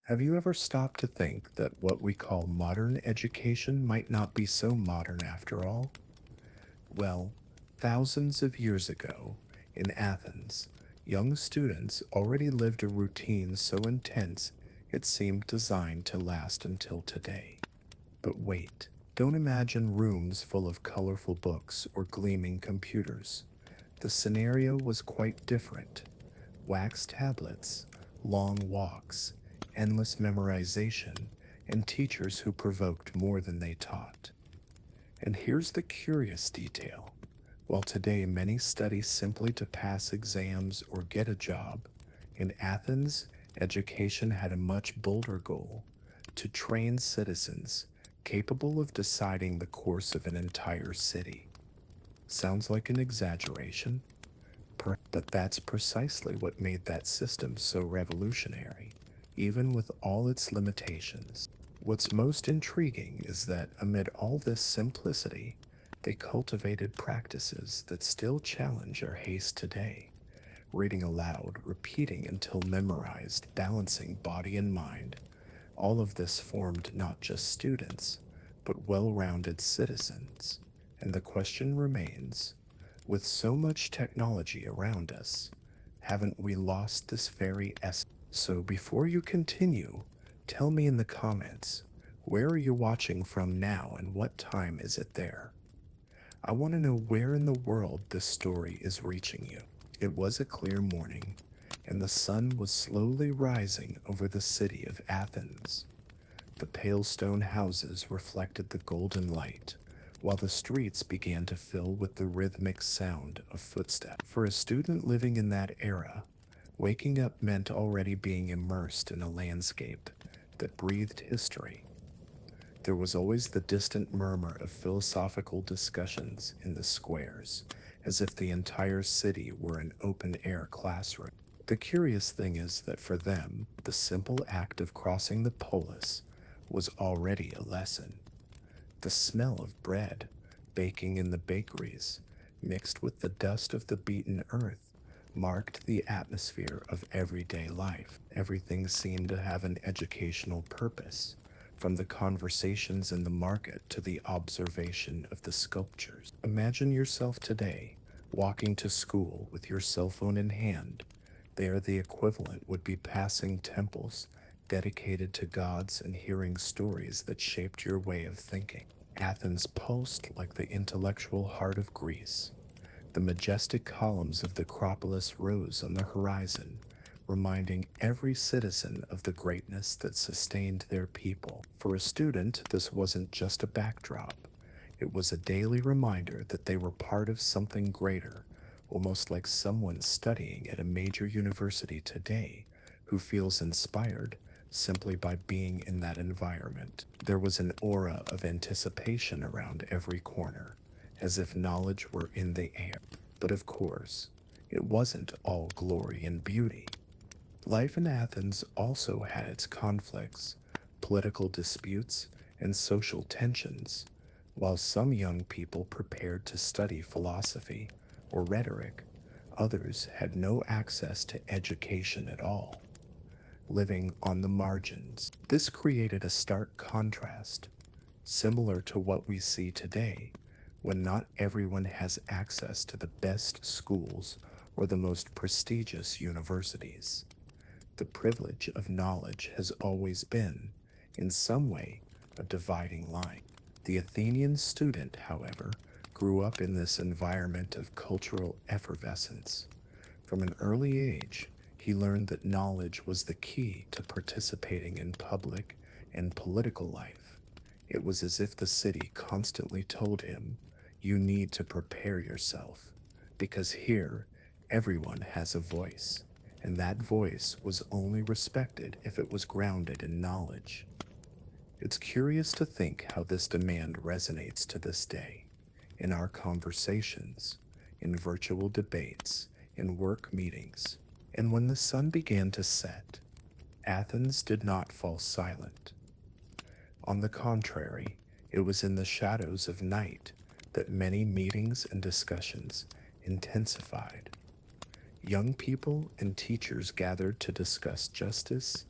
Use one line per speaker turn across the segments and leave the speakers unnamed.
Have you ever stopped to think that what we call modern education might not be so modern after all? Well, thousands of years ago, in Athens, young students already lived a routine so intense it seemed designed to last until today. But wait, don't imagine rooms full of colorful books or gleaming computers. The scenario was quite different. Wax tablets, long walks, endless memorization, and teachers who provoked more than they taught. And here's the curious detail. While today many study simply to pass exams or get a job, in Athens, education had a much bolder goal: to train citizens capable of deciding the course of an entire city. Sounds like an exaggeration, but that's precisely what made that system so revolutionary, even with all its limitations. What's most intriguing is that amid all this simplicity, they cultivated practices that still challenge our haste today. Reading aloud, repeating until memorized, balancing body and mind. All of this formed not just students, but well rounded citizens. And the question remains, with so much technology around us, haven't we lost this very essence? So before you continue, tell me in the comments, where are you watching from now and what time is it there? I want to know where in the world this story is reaching you. It was a clear morning, and the sun was slowly rising over the city of Athens. The pale stone houses reflected the golden light, while the streets began to fill with the rhythmic sound of footsteps. For a student living in that era, waking up meant already being immersed in a landscape that breathed history. There was always the distant murmur of philosophical discussions in the squares, as if the entire city were an open air classroom. The curious thing is that for them, the simple act of crossing the polis was already a lesson. The smell of bread baking in the bakeries, mixed with the dust of the beaten earth, marked the atmosphere of everyday life. Everything seemed to have an educational purpose, from the conversations in the market to the observation of the sculptures. Imagine yourself today, walking to school with your cell phone in hand. There, the equivalent would be passing temples dedicated to gods and hearing stories that shaped your way of thinking. Athens pulsed like the intellectual heart of Greece. The majestic columns of the Acropolis rose on the horizon, reminding every citizen of the greatness that sustained their people. For a student, this wasn't just a backdrop. It was a daily reminder that they were part of something greater, almost like someone studying at a major university today who feels inspired simply by being in that environment. There was an aura of anticipation around every corner, as if knowledge were in the air. But of course, it wasn't all glory and beauty. Life in Athens also had its conflicts, political disputes, and social tensions. While some young people prepared to study philosophy or rhetoric, others had no access to education at all, living on the margins. This created a stark contrast, similar to what we see today, when not everyone has access to the best schools or the most prestigious universities. The privilege of knowledge has always been, in some way, a dividing line. The Athenian student, however, grew up in this environment of cultural effervescence. From an early age, he learned that knowledge was the key to participating in public and political life. It was as if the city constantly told him, "You need to prepare yourself, because here everyone has a voice, and that voice was only respected if it was grounded in knowledge." It's curious to think how this demand resonates to this day, in our conversations, in virtual debates, in work meetings. And when the sun began to set, Athens did not fall silent. On the contrary, it was in the shadows of night that many meetings and discussions intensified. Young people and teachers gathered to discuss justice,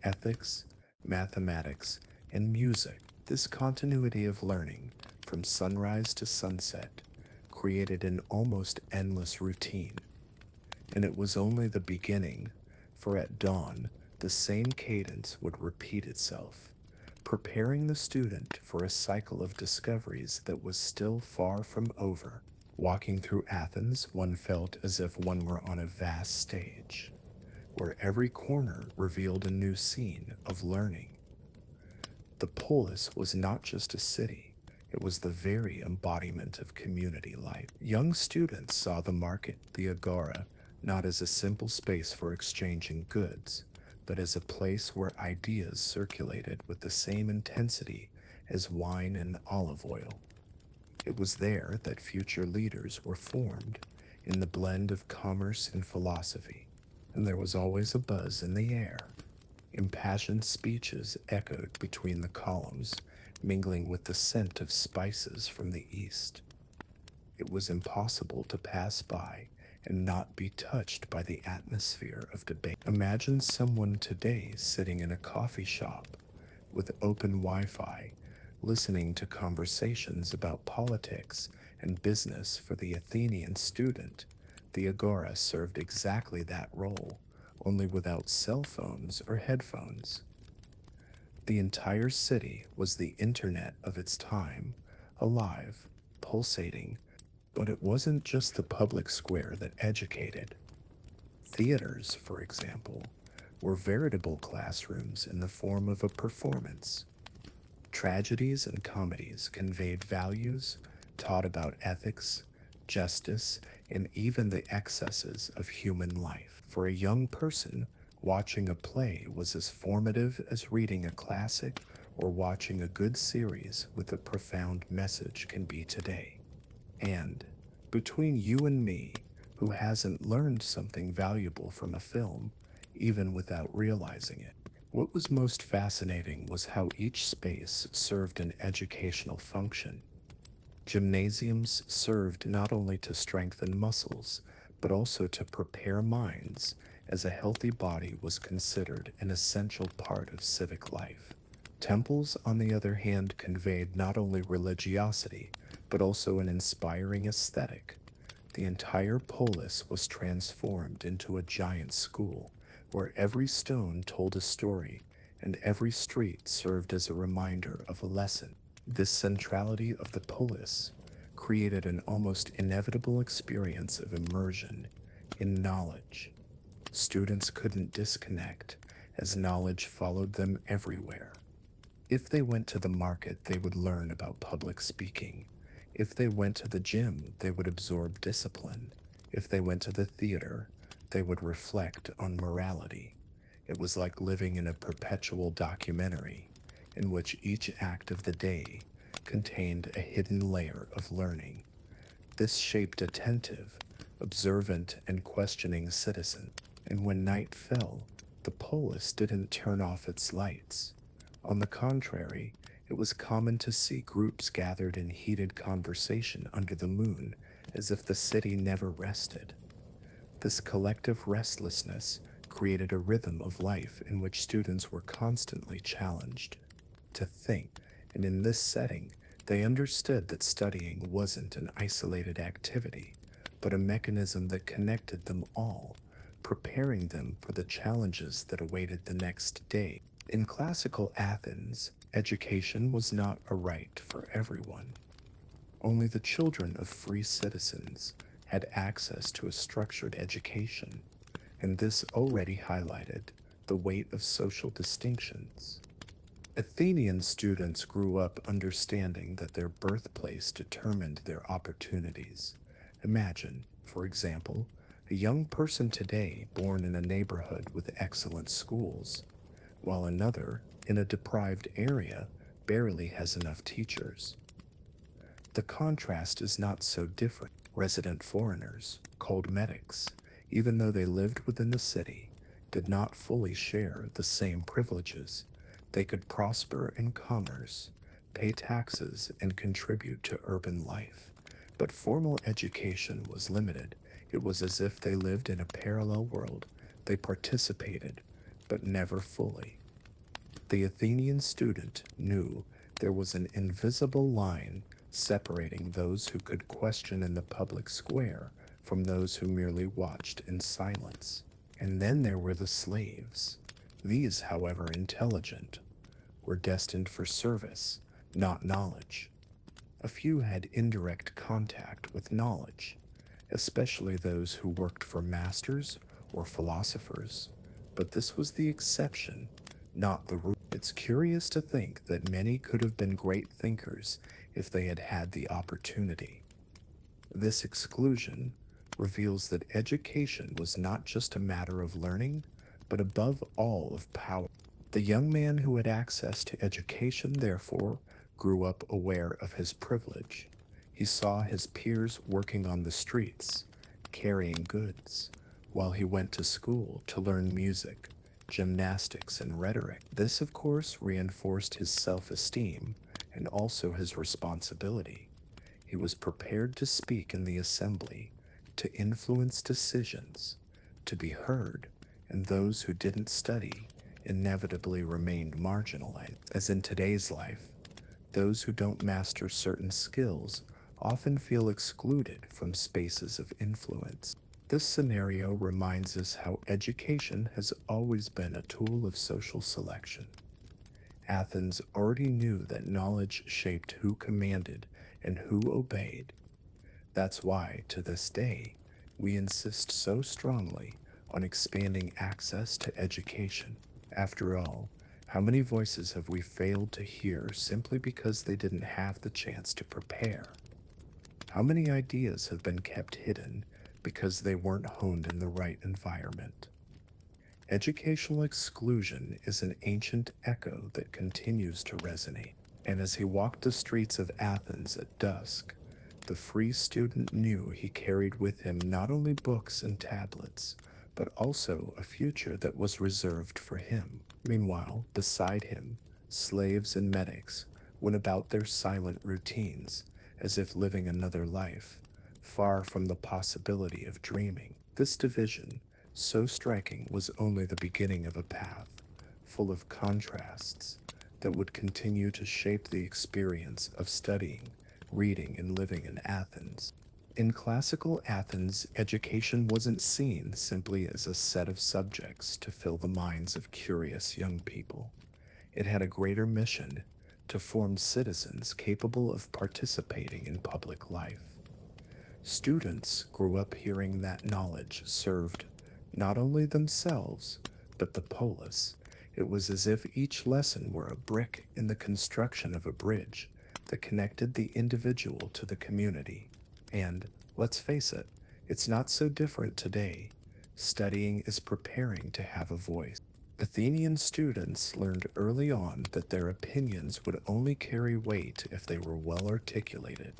ethics, mathematics, and music. This continuity of learning, from sunrise to sunset, created an almost endless routine. And it was only the beginning, for at dawn, the same cadence would repeat itself, preparing the student for a cycle of discoveries that was still far from over. Walking through Athens, one felt as if one were on a vast stage, where every corner revealed a new scene of learning. The polis was not just a city, it was the very embodiment of community life. Young students saw the market, the agora, not as a simple space for exchanging goods, but as a place where ideas circulated with the same intensity as wine and olive oil. It was there that future leaders were formed, in the blend of commerce and philosophy, and there was always a buzz in the air. Impassioned speeches echoed between the columns, mingling with the scent of spices from the east. It was impossible to pass by and not be touched by the atmosphere of debate. Imagine someone today sitting in a coffee shop with open Wi Fi, listening to conversations about politics and business. For the Athenian student, the agora served exactly that role, only without cell phones or headphones. The entire city was the internet of its time, alive, pulsating, but it wasn't just the public square that educated. Theaters, for example, were veritable classrooms in the form of a performance. Tragedies and comedies conveyed values, taught about ethics, justice, and even the excesses of human life. For a young person, watching a play was as formative as reading a classic or watching a good series with a profound message can be today. And between you and me, who hasn't learned something valuable from a film, even without realizing it? What was most fascinating was how each space served an educational function. Gymnasiums served not only to strengthen muscles, but also to prepare minds, as a healthy body was considered an essential part of civic life. Temples, on the other hand, conveyed not only religiosity, but also an inspiring aesthetic. The entire polis was transformed into a giant school, where every stone told a story and every street served as a reminder of a lesson. This centrality of the polis created an almost inevitable experience of immersion in knowledge. Students couldn't disconnect, as knowledge followed them everywhere. If they went to the market, they would learn about public speaking. If they went to the gym, they would absorb discipline. If they went to the theater, they would reflect on morality. It was like living in a perpetual documentary in which each act of the day contained a hidden layer of learning. This shaped attentive, observant, and questioning citizen. And when night fell, the polis didn't turn off its lights. On the contrary, it was common to see groups gathered in heated conversation under the moon, as if the city never rested. This collective restlessness created a rhythm of life in which students were constantly challenged to think, and in this setting, they understood that studying wasn't an isolated activity, but a mechanism that connected them all, preparing them for the challenges that awaited the next day. In classical Athens, education was not a right for everyone. Only the children of free citizens had access to a structured education, and this already highlighted the weight of social distinctions. Athenian students grew up understanding that their birthplace determined their opportunities. Imagine, for example, a young person today born in a neighborhood with excellent schools, while another, in a deprived area, barely has enough teachers. The contrast is not so different. Resident foreigners, called medics, even though they lived within the city, did not fully share the same privileges. They could prosper in commerce, pay taxes, and contribute to urban life. But formal education was limited. It was as if they lived in a parallel world. They participated, but never fully. The Athenian student knew there was an invisible line separating those who could question in the public square from those who merely watched in silence. And then there were the slaves. These, however intelligent, were destined for service, not knowledge. A few had indirect contact with knowledge, especially those who worked for masters or philosophers, but this was the exception, not the rule. It's curious to think that many could have been great thinkers if they had had the opportunity. This exclusion reveals that education was not just a matter of learning, but above all of power. The young man who had access to education, therefore, grew up aware of his privilege. He saw his peers working on the streets, carrying goods, while he went to school to learn music, gymnastics, and rhetoric. This, of course, reinforced his self esteem and also his responsibility. He was prepared to speak in the assembly, to influence decisions, to be heard, and those who didn't study inevitably remained marginalized. As in today's life, those who don't master certain skills often feel excluded from spaces of influence. This scenario reminds us how education has always been a tool of social selection. Athens already knew that knowledge shaped who commanded and who obeyed. That's why, to this day, we insist so strongly on expanding access to education. After all, how many voices have we failed to hear simply because they didn't have the chance to prepare? How many ideas have been kept hidden because they weren't honed in the right environment? Educational exclusion is an ancient echo that continues to resonate. And as he walked the streets of Athens at dusk, the free student knew he carried with him not only books and tablets, but also a future that was reserved for him. Meanwhile, beside him, slaves and medics went about their silent routines as if living another life, far from the possibility of dreaming. This division, so striking, was only the beginning of a path full of contrasts that would continue to shape the experience of studying, reading, and living in Athens. In classical Athens, education wasn't seen simply as a set of subjects to fill the minds of curious young people. It had a greater mission to form citizens capable of participating in public life. Students grew up hearing that knowledge served not only themselves, but the polis. It was as if each lesson were a brick in the construction of a bridge that connected the individual to the community. And, let's face it, it's not so different today. Studying is preparing to have a voice. Athenian students learned early on that their opinions would only carry weight if they were well articulated.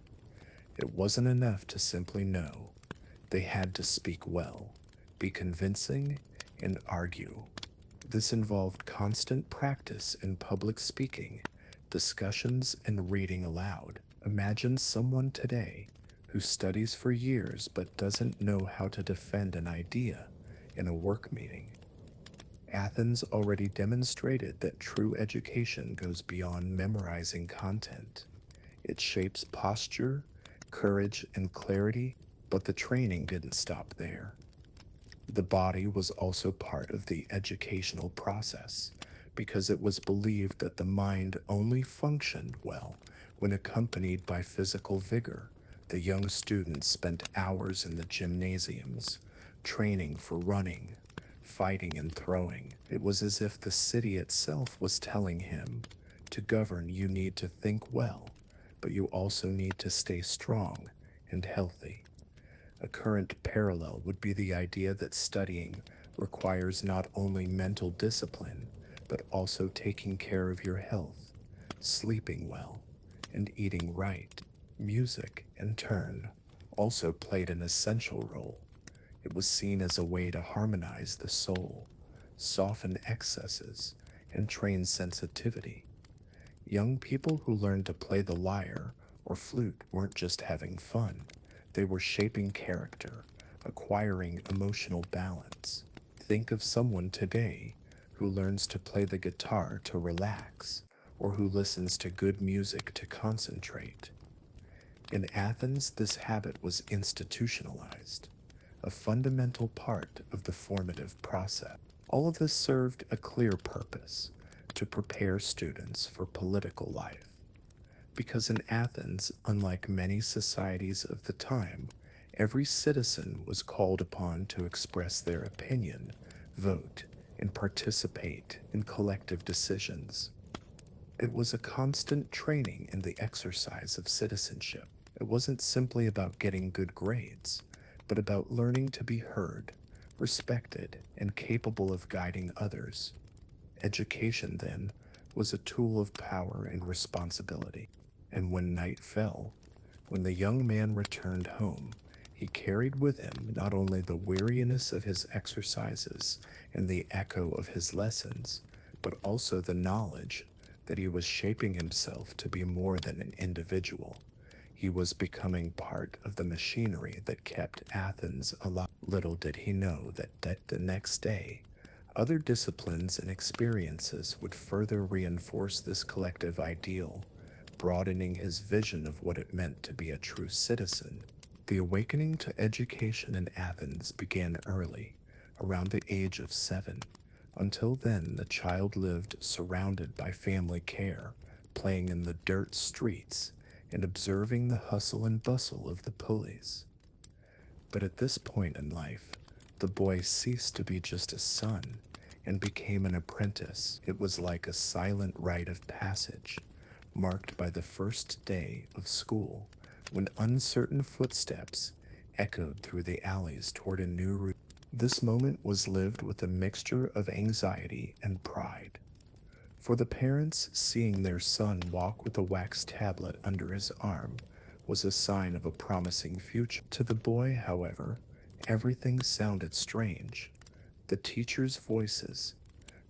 It wasn't enough to simply know. They had to speak well, be convincing, and argue. This involved constant practice in public speaking, discussions, and reading aloud. Imagine someone today who studies for years but doesn't know how to defend an idea in a work meeting. Athens already demonstrated that true education goes beyond memorizing content. It shapes posture, courage, and clarity, but the training didn't stop there. The body was also part of the educational process because it was believed that the mind only functioned well when accompanied by physical vigor. The young students spent hours in the gymnasiums, training for running, fighting, and throwing. It was as if the city itself was telling him, to govern, you need to think well, but you also need to stay strong and healthy. A current parallel would be the idea that studying requires not only mental discipline, but also taking care of your health, sleeping well, and eating right. Music, in turn, also played an essential role. It was seen as a way to harmonize the soul, soften excesses, and train sensitivity. Young people who learned to play the lyre or flute weren't just having fun. They were shaping character, acquiring emotional balance. Think of someone today who learns to play the guitar to relax, or who listens to good music to concentrate. In Athens, this habit was institutionalized, a fundamental part of the formative process. All of this served a clear purpose: to prepare students for political life. Because in Athens, unlike many societies of the time, every citizen was called upon to express their opinion, vote, and participate in collective decisions. It was a constant training in the exercise of citizenship. It wasn't simply about getting good grades, but about learning to be heard, respected, and capable of guiding others. Education, then, was a tool of power and responsibility. And when night fell, when the young man returned home, he carried with him not only the weariness of his exercises and the echo of his lessons, but also the knowledge that he was shaping himself to be more than an individual. He was becoming part of the machinery that kept Athens alive. Little did he know that the next day, other disciplines and experiences would further reinforce this collective ideal, broadening his vision of what it meant to be a true citizen. The awakening to education in Athens began early, around the age of 7. Until then, the child lived surrounded by family care, playing in the dirt streets, and observing the hustle and bustle of the polis. But at this point in life, the boy ceased to be just a son and became an apprentice. It was like a silent rite of passage, marked by the first day of school, when uncertain footsteps echoed through the alleys toward a new route. This moment was lived with a mixture of anxiety and pride. For the parents, seeing their son walk with a wax tablet under his arm was a sign of a promising future. To the boy, however, everything sounded strange. The teachers' voices,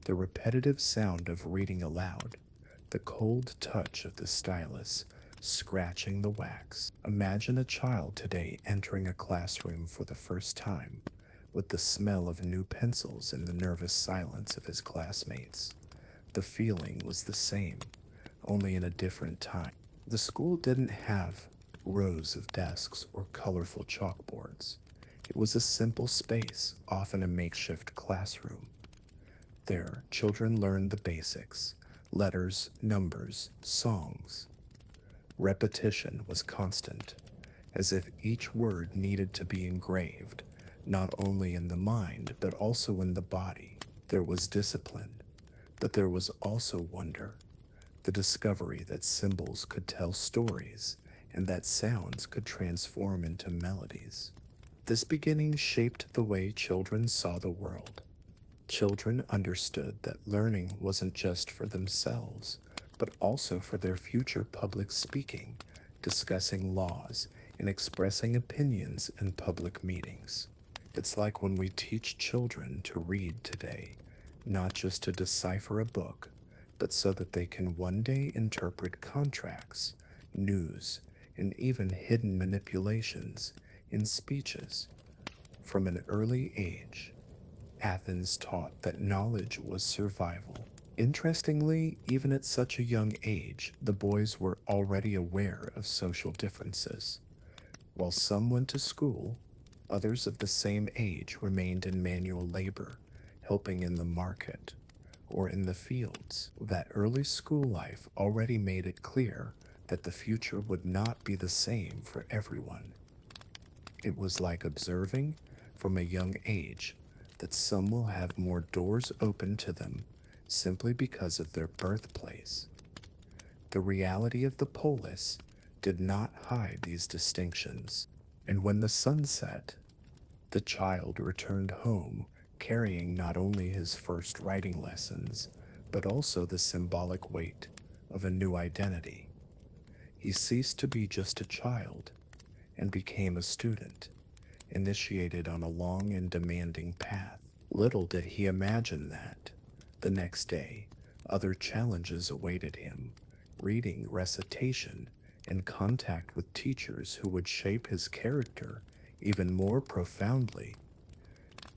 the repetitive sound of reading aloud, the cold touch of the stylus scratching the wax. Imagine a child today entering a classroom for the first time, with the smell of new pencils and the nervous silence of his classmates. The feeling was the same, only in a different time. The school didn't have rows of desks or colorful chalkboards. It was a simple space, often a makeshift classroom. There, children learned the basics: letters, numbers, songs. Repetition was constant, as if each word needed to be engraved, not only in the mind, but also in the body. There was discipline, but there was also wonder, the discovery that symbols could tell stories and that sounds could transform into melodies. This beginning shaped the way children saw the world. Children understood that learning wasn't just for themselves, but also for their future public speaking, discussing laws, and expressing opinions in public meetings. It's like when we teach children to read today, not just to decipher a book, but so that they can one day interpret contracts, news, and even hidden manipulations in speeches. From an early age, Athens taught that knowledge was survival. Interestingly, even at such a young age, the boys were already aware of social differences. While some went to school, others of the same age remained in manual labor, helping in the market or in the fields. That early school life already made it clear that the future would not be the same for everyone. It was like observing from a young age that some will have more doors open to them simply because of their birthplace. The reality of the polis did not hide these distinctions, and when the sun set, the child returned home carrying not only his first writing lessons, but also the symbolic weight of a new identity. He ceased to be just a child and became a student, initiated on a long and demanding path. Little did he imagine that, the next day, other challenges awaited him: reading, recitation, and contact with teachers who would shape his character even more profoundly.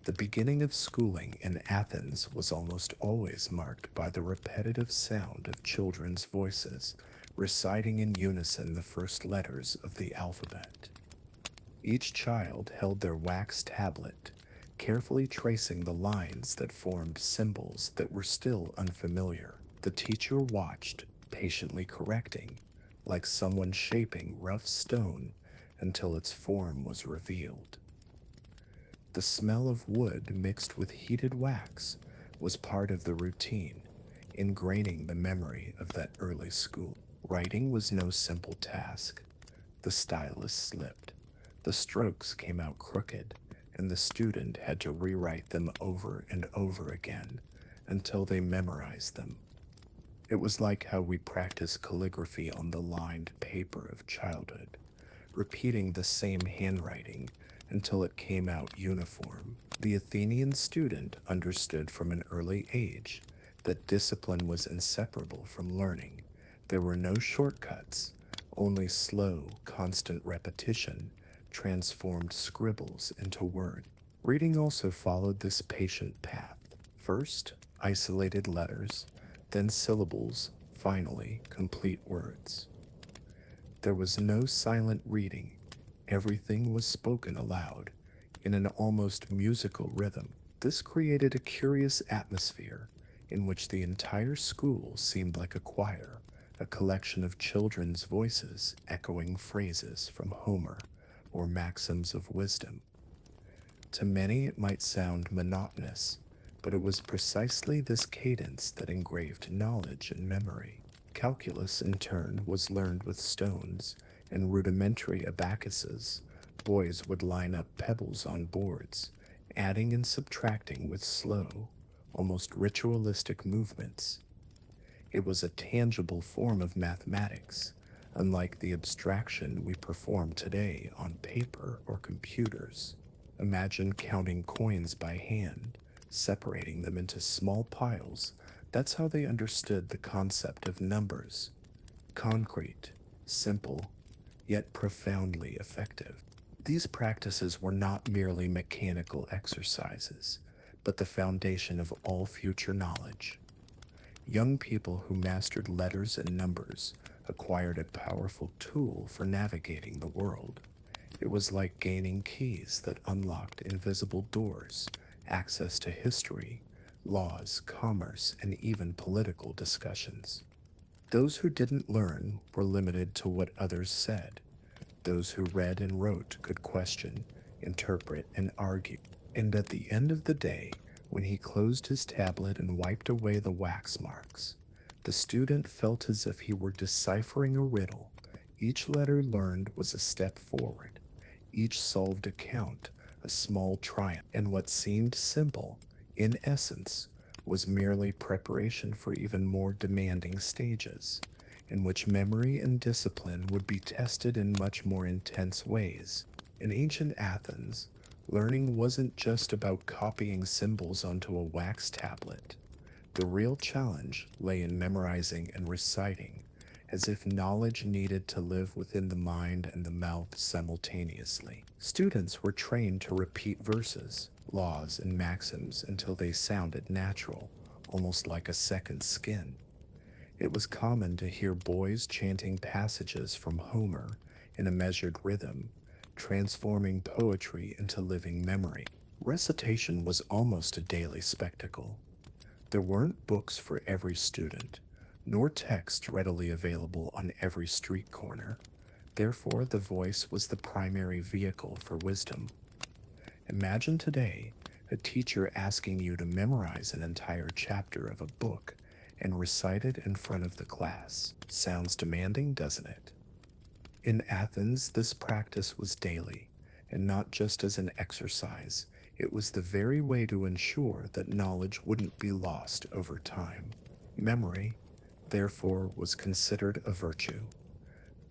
The beginning of schooling in Athens was almost always marked by the repetitive sound of children's voices reciting in unison the first letters of the alphabet. Each child held their wax tablet, carefully tracing the lines that formed symbols that were still unfamiliar. The teacher watched, patiently correcting, like someone shaping rough stone until its form was revealed. The smell of wood mixed with heated wax was part of the routine, ingraining the memory of that early school. Writing was no simple task. The stylus slipped, the strokes came out crooked, and the student had to rewrite them over and over again until they memorized them. It was like how we practice calligraphy on the lined paper of childhood, repeating the same handwriting until it came out uniform. The Athenian student understood from an early age that discipline was inseparable from learning. There were no shortcuts, only slow, constant repetition transformed scribbles into words. Reading also followed this patient path. First, isolated letters, then syllables, finally, complete words. There was no silent reading. Everything was spoken aloud, in an almost musical rhythm. This created a curious atmosphere in which the entire school seemed like a choir, a collection of children's voices echoing phrases from Homer or maxims of wisdom. To many, it might sound monotonous, but it was precisely this cadence that engraved knowledge and memory. Calculus, in turn, was learned with stones and rudimentary abacuses. Boys would line up pebbles on boards, adding and subtracting with slow, almost ritualistic movements. It was a tangible form of mathematics, unlike the abstraction we perform today on paper or computers. Imagine counting coins by hand, separating them into small piles. That's how they understood the concept of numbers. Concrete, simple, yet profoundly effective. These practices were not merely mechanical exercises, but the foundation of all future knowledge. Young people who mastered letters and numbers acquired a powerful tool for navigating the world. It was like gaining keys that unlocked invisible doors, access to history, laws, commerce, and even political discussions. Those who didn't learn were limited to what others said. Those who read and wrote could question, interpret, and argue. And at the end of the day, when he closed his tablet and wiped away the wax marks, the student felt as if he were deciphering a riddle. Each letter learned was a step forward, each solved account a small triumph, and what seemed simple, in essence, was merely preparation for even more demanding stages, in which memory and discipline would be tested in much more intense ways. In ancient Athens, learning wasn't just about copying symbols onto a wax tablet. The real challenge lay in memorizing and reciting, as if knowledge needed to live within the mind and the mouth simultaneously. Students were trained to repeat verses, laws, and maxims until they sounded natural, almost like a second skin. It was common to hear boys chanting passages from Homer in a measured rhythm, transforming poetry into living memory. Recitation was almost a daily spectacle. There weren't books for every student, nor text readily available on every street corner. Therefore, the voice was the primary vehicle for wisdom. Imagine today a teacher asking you to memorize an entire chapter of a book and recite it in front of the class. Sounds demanding, doesn't it? In Athens, this practice was daily, and not just as an exercise. It was the very way to ensure that knowledge wouldn't be lost over time. Memory, therefore, was considered a virtue.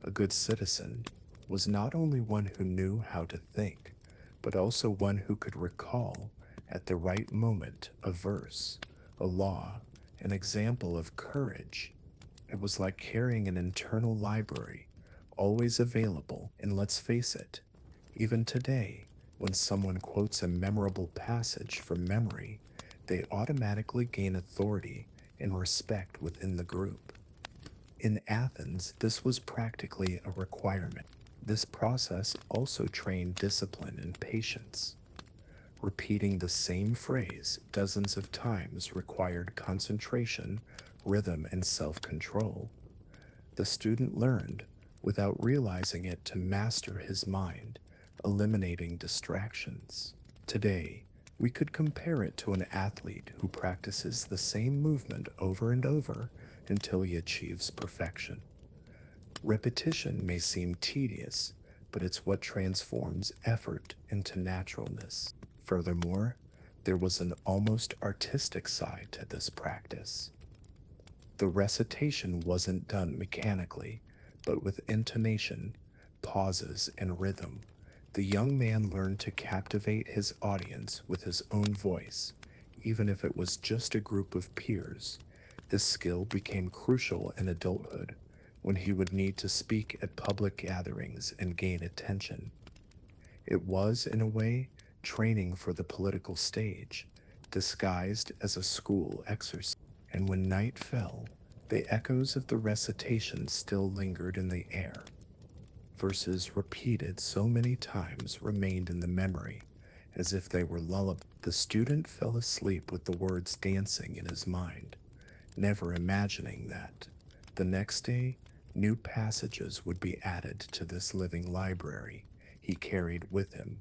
A good citizen was not only one who knew how to think, but also one who could recall, at the right moment, a verse, a law, an example of courage. It was like carrying an internal library, always available. And let's face it, even today, When someone quotes a memorable passage from memory, they automatically gain authority and respect within the group. In Athens, this was practically a requirement. This process also trained discipline and patience. Repeating the same phrase dozens of times required concentration, rhythm, and self control. The student learned, without realizing it, to master his mind, eliminating distractions. Today, we could compare it to an athlete who practices the same movement over and over until he achieves perfection. Repetition may seem tedious, but it's what transforms effort into naturalness. Furthermore, there was an almost artistic side to this practice. The recitation wasn't done mechanically, but with intonation, pauses, and rhythm. The young man learned to captivate his audience with his own voice, even if it was just a group of peers. This skill became crucial in adulthood when he would need to speak at public gatherings and gain attention. It was, in a way, training for the political stage, disguised as a school exercise. And when night fell, the echoes of the recitation still lingered in the air. Verses repeated so many times remained in the memory, as if they were lullabies. The student fell asleep with the words dancing in his mind, never imagining that, the next day, new passages would be added to this living library he carried with him.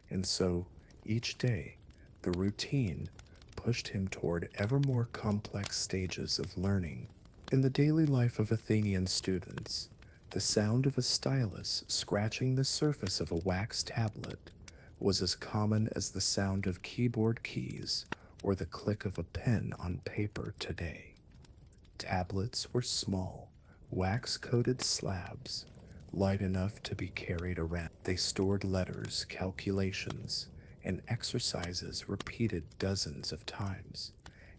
And so, each day, the routine pushed him toward ever more complex stages of learning. In the daily life of Athenian students, the sound of a stylus scratching the surface of a wax tablet was as common as the sound of keyboard keys or the click of a pen on paper today. Tablets were small, wax coated slabs, light enough to be carried around. They stored letters, calculations, and exercises repeated dozens of times,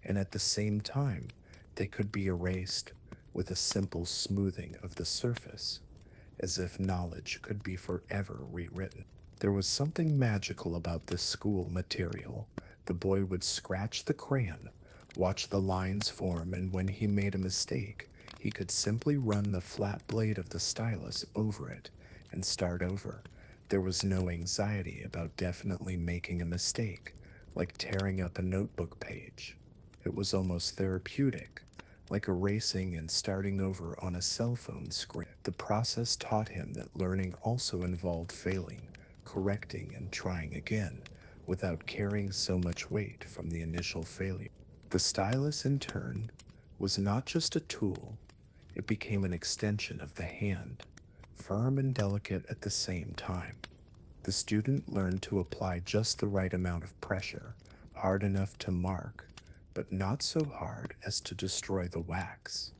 and at the same time, they could be erased with a simple smoothing of the surface, as if knowledge could be forever rewritten. There was something magical about this school material. The boy would scratch the crayon, watch the lines form, and when he made a mistake, he could simply run the flat blade of the stylus over it and start over. There was no anxiety about definitely making a mistake, like tearing up a notebook page. It was almost therapeutic, like erasing and starting over on a cell phone screen. The process taught him that learning also involved failing, correcting, and trying again without carrying so much weight from the initial failure. The stylus, in turn, was not just a tool, it became an extension of the hand, firm and delicate at the same time. The student learned to apply just the right amount of pressure, hard enough to mark, but not so hard as to destroy the wax.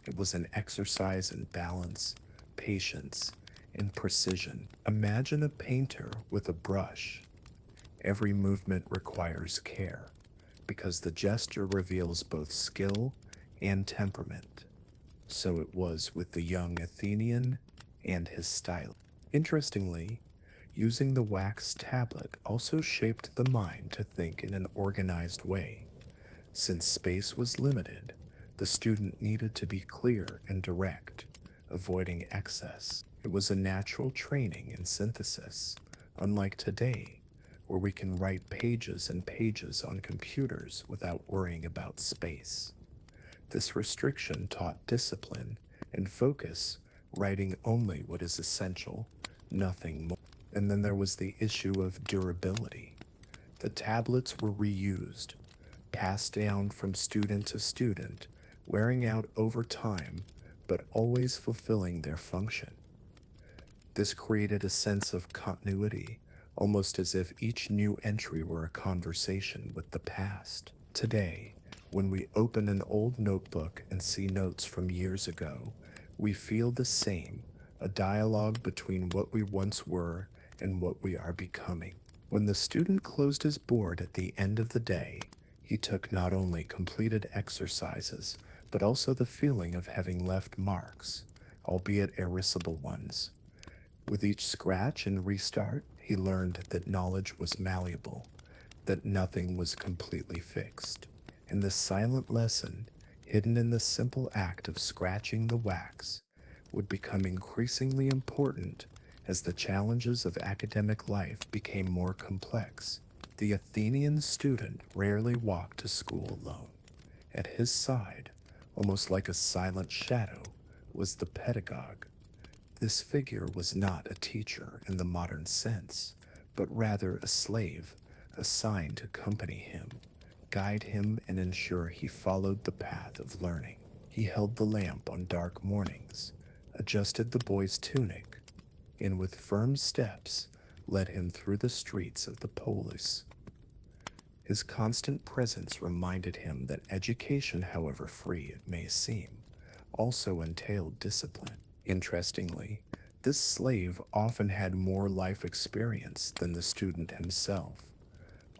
It was an exercise in balance, patience, and precision. Imagine a painter with a brush. Every movement requires care, because the gesture reveals both skill and temperament. So it was with the young Athenian and his style. Interestingly, using the wax tablet also shaped the mind to think in an organized way. Since space was limited, the student needed to be clear and direct, avoiding excess. It was a natural training in synthesis, unlike today, where we can write pages and pages on computers without worrying about space. This restriction taught discipline and focus, writing only what is essential, nothing more. And then there was the issue of durability. The tablets were reused, passed down from student to student, wearing out over time, but always fulfilling their function. This created a sense of continuity, almost as if each new entry were a conversation with the past. Today, when we open an old notebook and see notes from years ago, we feel the same, a dialogue between what we once were and what we are becoming. When the student closed his board at the end of the day, he took not only completed exercises, but also the feeling of having left marks, albeit erasable ones. With each scratch and restart, He learned that knowledge was malleable, that nothing was completely fixed. And the silent lesson, hidden in the simple act of scratching the wax, would become increasingly important as the challenges of academic life became more complex. The Athenian student rarely walked to school alone. At his side, almost like a silent shadow, was the pedagogue. This figure was not a teacher in the modern sense, but rather a slave assigned to accompany him, guide him, and ensure he followed the path of learning. He held the lamp on dark mornings, adjusted the boy's tunic, and with firm steps led him through the streets of the polis. His constant presence reminded him that education, however free it may seem, also entailed discipline. Interestingly, this slave often had more life experience than the student himself.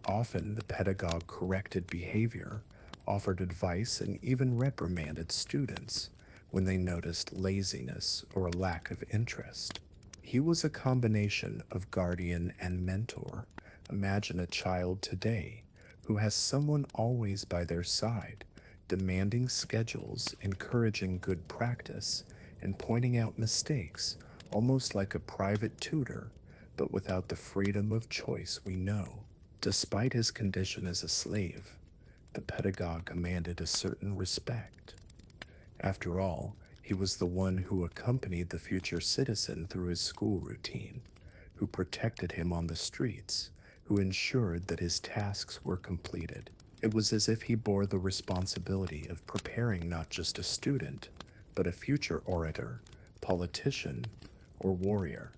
Often the pedagogue corrected behavior, offered advice, and even reprimanded students when they noticed laziness or a lack of interest. He was a combination of guardian and mentor. Imagine a child today who has someone always by their side, demanding schedules, encouraging good practice, and pointing out mistakes, almost like a private tutor, but without the freedom of choice we know. Despite his condition as a slave, the pedagogue commanded a certain respect. After all, he was the one who accompanied the future citizen through his school routine, who protected him on the streets, who ensured that his tasks were completed. It was as if he bore the responsibility of preparing not just a student, but a future orator, politician, or warrior.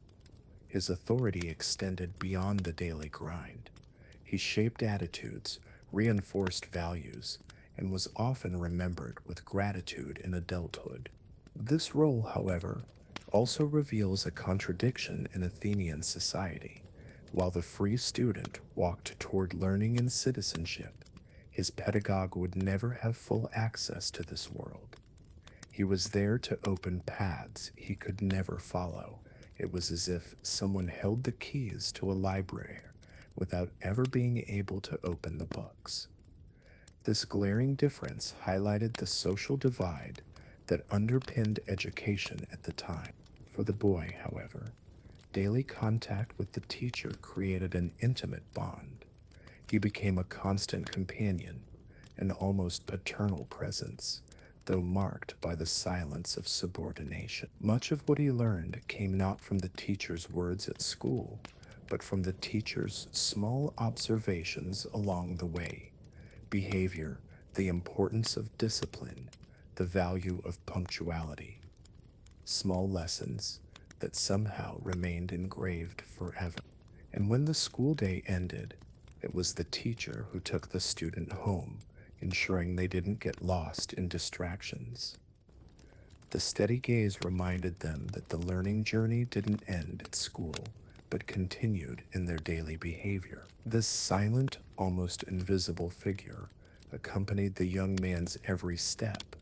His authority extended beyond the daily grind. He shaped attitudes, reinforced values, and was often remembered with gratitude in adulthood. This role, however, also reveals a contradiction in Athenian society. While the free student walked toward learning and citizenship, his pedagogue would never have full access to this world. He was there to open paths he could never follow. It was as if someone held the keys to a library without ever being able to open the books. This glaring difference highlighted the social divide that underpinned education at the time. For the boy, however, daily contact with the teacher created an intimate bond. He became a constant companion, an almost paternal presence, though marked by the silence of subordination. Much of what he learned came not from the teacher's words at school, but from the teacher's small observations along the way: behavior, the importance of discipline, the value of punctuality. Small lessons that somehow remained engraved forever. And when the school day ended, it was the teacher who took the student home, ensuring they didn't get lost in distractions. The steady gaze reminded them that the learning journey didn't end at school, but continued in their daily behavior. This silent, almost invisible figure accompanied the young man's every step,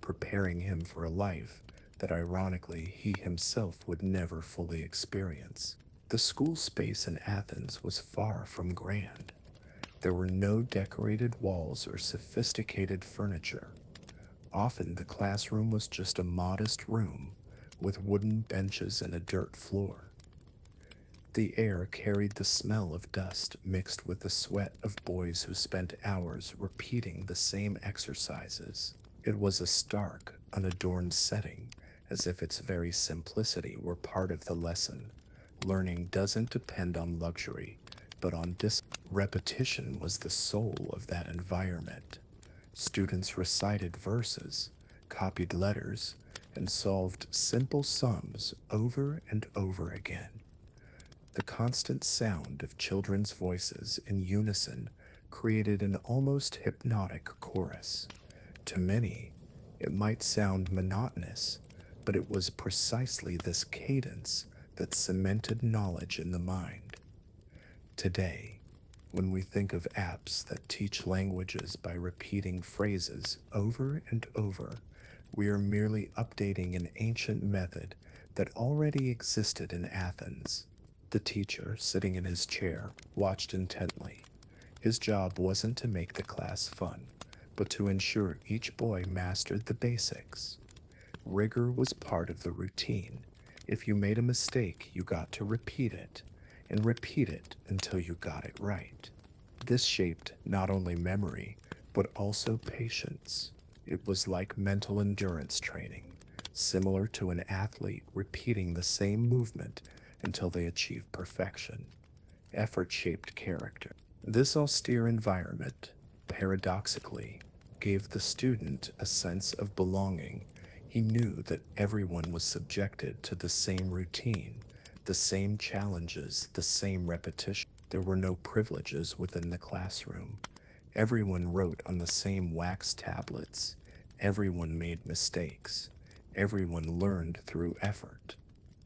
preparing him for a life that ironically he himself would never fully experience. The school space in Athens was far from grand. There were no decorated walls or sophisticated furniture. Often the classroom was just a modest room with wooden benches and a dirt floor. The air carried the smell of dust mixed with the sweat of boys who spent hours repeating the same exercises. It was a stark, unadorned setting, as if its very simplicity were part of the lesson. Learning doesn't depend on luxury, but on discipline. Repetition was the soul of that environment. Students recited verses, copied letters, and solved simple sums over and over again. The constant sound of children's voices in unison created an almost hypnotic chorus. To many, it might sound monotonous, but it was precisely this cadence that cemented knowledge in the mind. Today, when we think of apps that teach languages by repeating phrases over and over, we are merely updating an ancient method that already existed in Athens. The teacher, sitting in his chair, watched intently. His job wasn't to make the class fun, but to ensure each boy mastered the basics. Rigor was part of the routine. If you made a mistake, you got to repeat it, and repeat it until you got it right. This shaped not only memory, but also patience. It was like mental endurance training, similar to an athlete repeating the same movement until they achieve perfection. Effort shaped character. This austere environment, paradoxically, gave the student a sense of belonging. He knew that everyone was subjected to the same routine, the same challenges, the same repetition. There were no privileges within the classroom. Everyone wrote on the same wax tablets. Everyone made mistakes. Everyone learned through effort.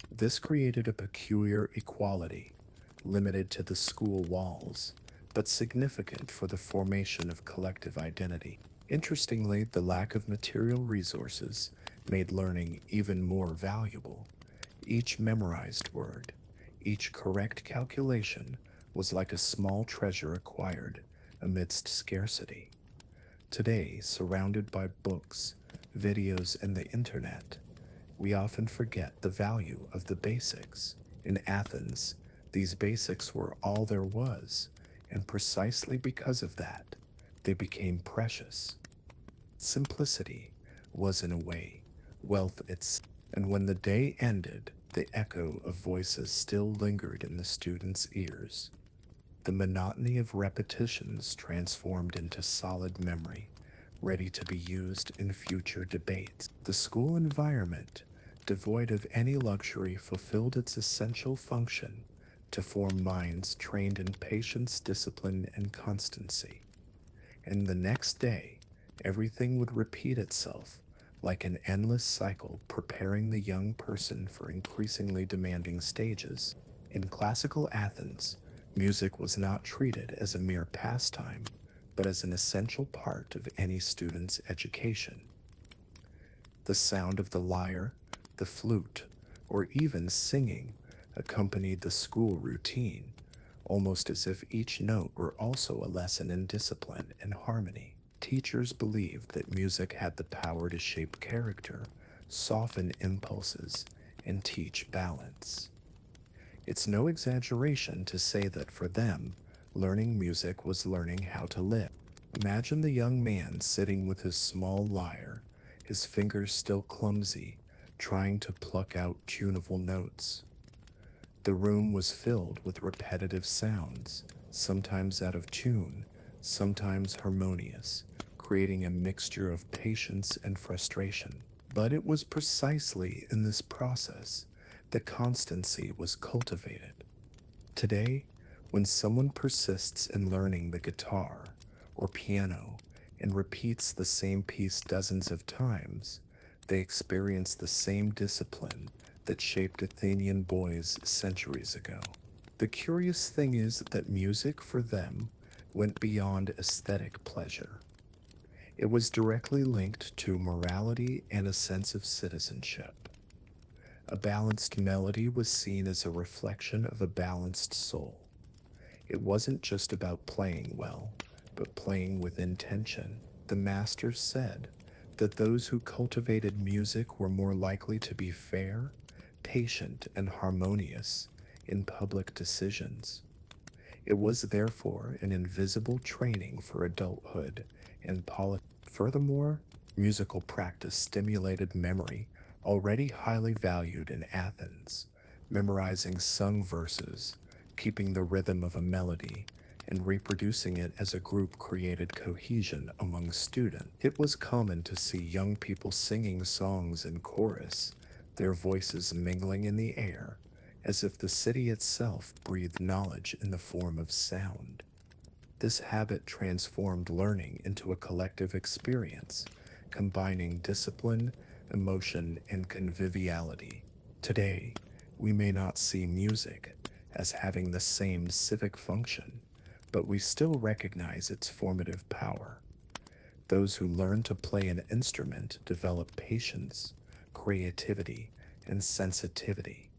This created a peculiar equality, limited to the school walls, but significant for the formation of collective identity. Interestingly, the lack of material resources made learning even more valuable. Each memorized word, each correct calculation was like a small treasure acquired amidst scarcity. Today, surrounded by books, videos, and the internet, we often forget the value of the basics. In Athens, these basics were all there was, and precisely because of that, they became precious. Simplicity was, in a way, wealth itself. And when the day ended, the echo of voices still lingered in the students' ears. The monotony of repetitions transformed into solid memory, ready to be used in future debates. The school environment, devoid of any luxury, fulfilled its essential function to form minds trained in patience, discipline, and constancy. And the next day, everything would repeat itself like an endless cycle, preparing the young person for increasingly demanding stages. In classical Athens, music was not treated as a mere pastime, but as an essential part of any student's education. The sound of the lyre, the flute, or even singing accompanied the school routine, almost as if each note were also a lesson in discipline and harmony. Teachers believed that music had the power to shape character, soften impulses, and teach balance. It's no exaggeration to say that for them, learning music was learning how to live. Imagine the young man sitting with his small lyre, his fingers still clumsy, trying to pluck out tunable notes. The room was filled with repetitive sounds, sometimes out of tune, sometimes harmonious, creating a mixture of patience and frustration. But it was precisely in this process that constancy was cultivated. Today, when someone persists in learning the guitar or piano and repeats the same piece dozens of times, they experience the same discipline that shaped Athenian boys centuries ago. The curious thing is that music for them went beyond aesthetic pleasure. It was directly linked to morality and a sense of citizenship. A balanced melody was seen as a reflection of a balanced soul. It wasn't just about playing well, but playing with intention. The masters said that those who cultivated music were more likely to be fair, patient, and harmonious in public decisions. It was therefore an invisible training for adulthood and politics. Furthermore, musical practice stimulated memory, already highly valued in Athens. Memorizing sung verses, keeping the rhythm of a melody, and reproducing it as a group created cohesion among students. It was common to see young people singing songs in chorus, their voices mingling in the air, as if the city itself breathed knowledge in the form of sound. This habit transformed learning into a collective experience, combining discipline, emotion, and conviviality. Today, we may not see music as having the same civic function, but we still recognize its formative power. Those who learn to play an instrument develop patience, creativity, and sensitivity.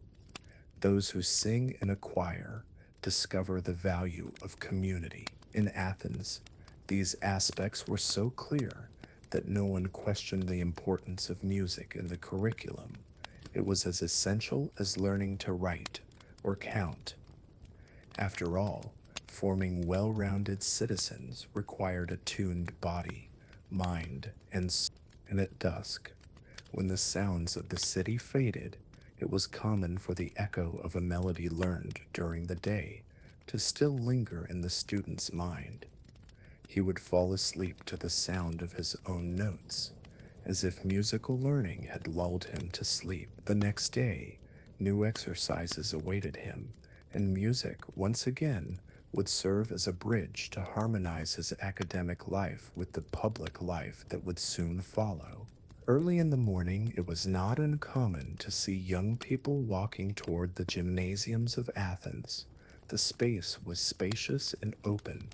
Those who sing in a choir discover the value of community. In Athens, these aspects were so clear that no one questioned the importance of music in the curriculum. It was as essential as learning to write or count. After all, forming well rounded citizens required a tuned body, mind, and soul. And at dusk, when the sounds of the city faded, it was common for the echo of a melody learned during the day to still linger in the student's mind. He would fall asleep to the sound of his own notes, as if musical learning had lulled him to sleep. The next day, new exercises awaited him, and music, once again, would serve as a bridge to harmonize his academic life with the public life that would soon follow. Early in the morning, it was not uncommon to see young people walking toward the gymnasiums of Athens. The space was spacious and open,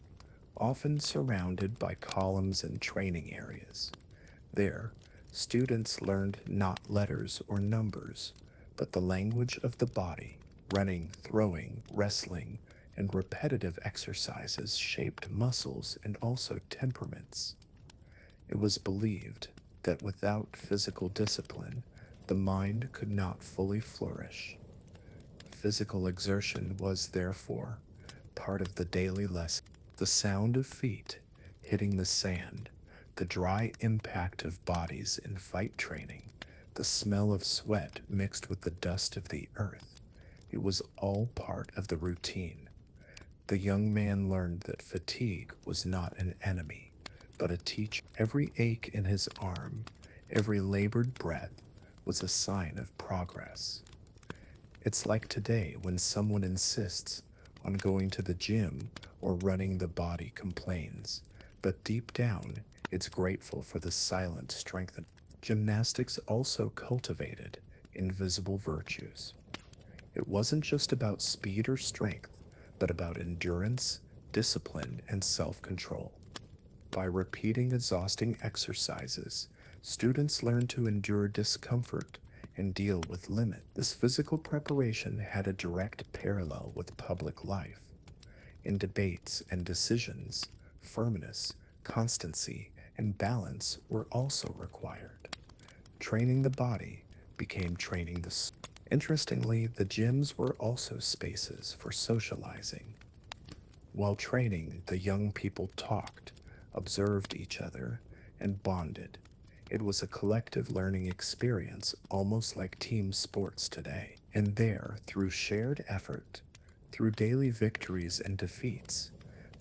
often surrounded by columns and training areas. There, students learned not letters or numbers, but the language of the body. Running, throwing, wrestling, and repetitive exercises shaped muscles and also temperaments. It was believed that without physical discipline, the mind could not fully flourish. Physical exertion was, therefore, part of the daily lesson. The sound of feet hitting the sand, the dry impact of bodies in fight training, the smell of sweat mixed with the dust of the earth. It was all part of the routine. The young man learned that fatigue was not an enemy, but a teacher. Every ache in his arm, every labored breath was a sign of progress. It's like today when someone insists on going to the gym or running, the body complains, but deep down, it's grateful for the silent strength. Gymnastics also cultivated invisible virtues. It wasn't just about speed or strength, but about endurance, discipline, and self control. By repeating exhausting exercises, students learn to endure discomfort and deal with limits. This physical preparation had a direct parallel with public life. In debates and decisions, firmness, constancy, and balance were also required. Training the body became training the soul. Interestingly, the gyms were also spaces for socializing. While training, the young people talked, observed each other, and bonded. It was a collective learning experience, almost like team sports today. And there, through shared effort, through daily victories and defeats,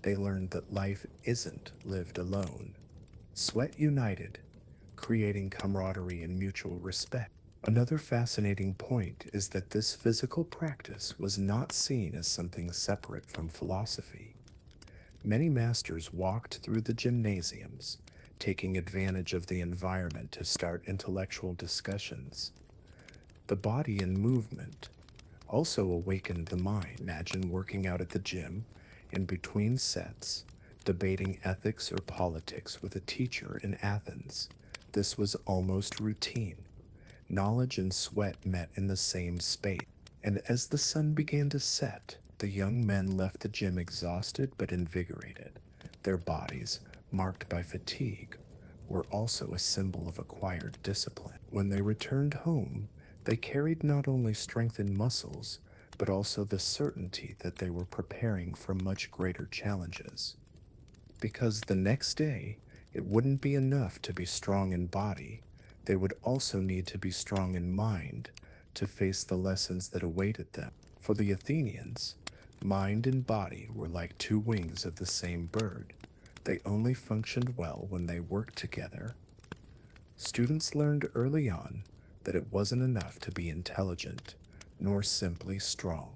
they learned that life isn't lived alone. Sweat united, creating camaraderie and mutual respect. Another fascinating point is that this physical practice was not seen as something separate from philosophy. Many masters walked through the gymnasiums, taking advantage of the environment to start intellectual discussions. The body in movement also awakened the mind. Imagine working out at the gym, in between sets, debating ethics or politics with a teacher in Athens. This was almost routine. Knowledge and sweat met in the same space, and as the sun began to set, the young men left the gym exhausted but invigorated. Their bodies, marked by fatigue, were also a symbol of acquired discipline. When they returned home, they carried not only strengthened muscles, but also the certainty that they were preparing for much greater challenges. Because the next day, it wouldn't be enough to be strong in body, they would also need to be strong in mind to face the lessons that awaited them. For the Athenians, mind and body were like two wings of the same bird. They only functioned well when they worked together. Students learned early on that it wasn't enough to be intelligent, nor simply strong.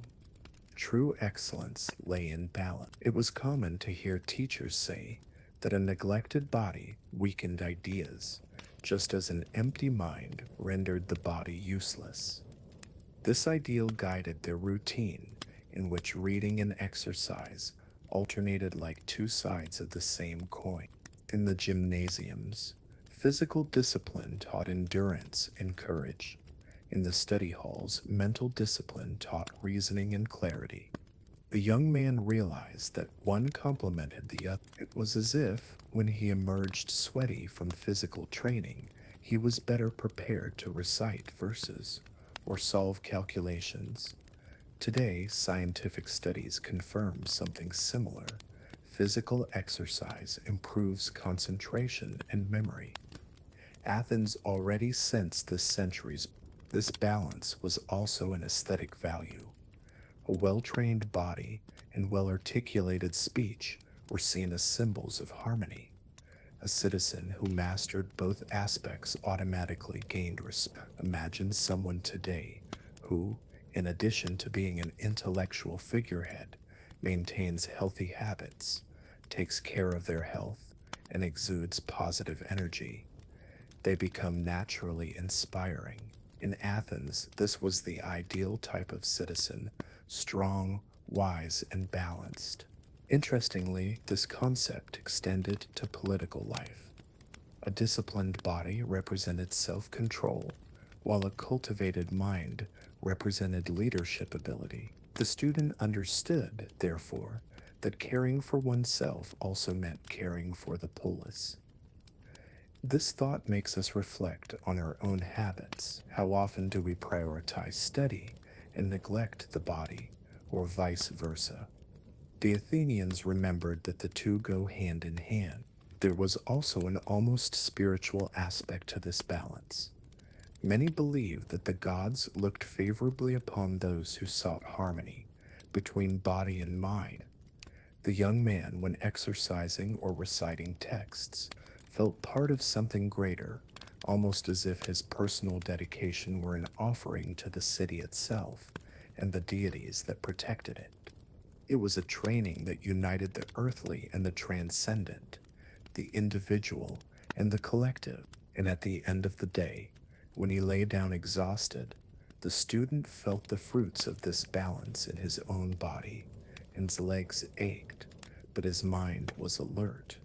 True excellence lay in balance. It was common to hear teachers say that a neglected body weakened ideas, just as an empty mind rendered the body useless. This ideal guided their routine, in which reading and exercise alternated like two sides of the same coin. In the gymnasiums, physical discipline taught endurance and courage. In the study halls, mental discipline taught reasoning and clarity. The young man realized that one complemented the other. It was as if, when he emerged sweaty from physical training, he was better prepared to recite verses or solve calculations. Today, scientific studies confirm something similar. Physical exercise improves concentration and memory. Athens already sensed this centuries. This balance was also an aesthetic value. A well trained body and well articulated speech were seen as symbols of harmony. A citizen who mastered both aspects automatically gained respect. Imagine someone today who, in addition to being an intellectual figurehead, maintains healthy habits, takes care of their health, and exudes positive energy. They become naturally inspiring. In Athens, this was the ideal type of citizen, strong, wise, and balanced. Interestingly, this concept extended to political life. A disciplined body represented self control, while a cultivated mind represented leadership ability. The student understood, therefore, that caring for oneself also meant caring for the polis. This thought makes us reflect on our own habits. How often do we prioritize study and neglect the body, or vice versa? The Athenians remembered that the two go hand in hand. There was also an almost spiritual aspect to this balance. Many believed that the gods looked favorably upon those who sought harmony between body and mind. The young man, when exercising or reciting texts, felt part of something greater, almost as if his personal dedication were an offering to the city itself and the deities that protected it. It was a training that united the earthly and the transcendent, the individual and the collective. And at the end of the day, when he lay down exhausted, the student felt the fruits of this balance in his own body, and his legs ached, but his mind was alert.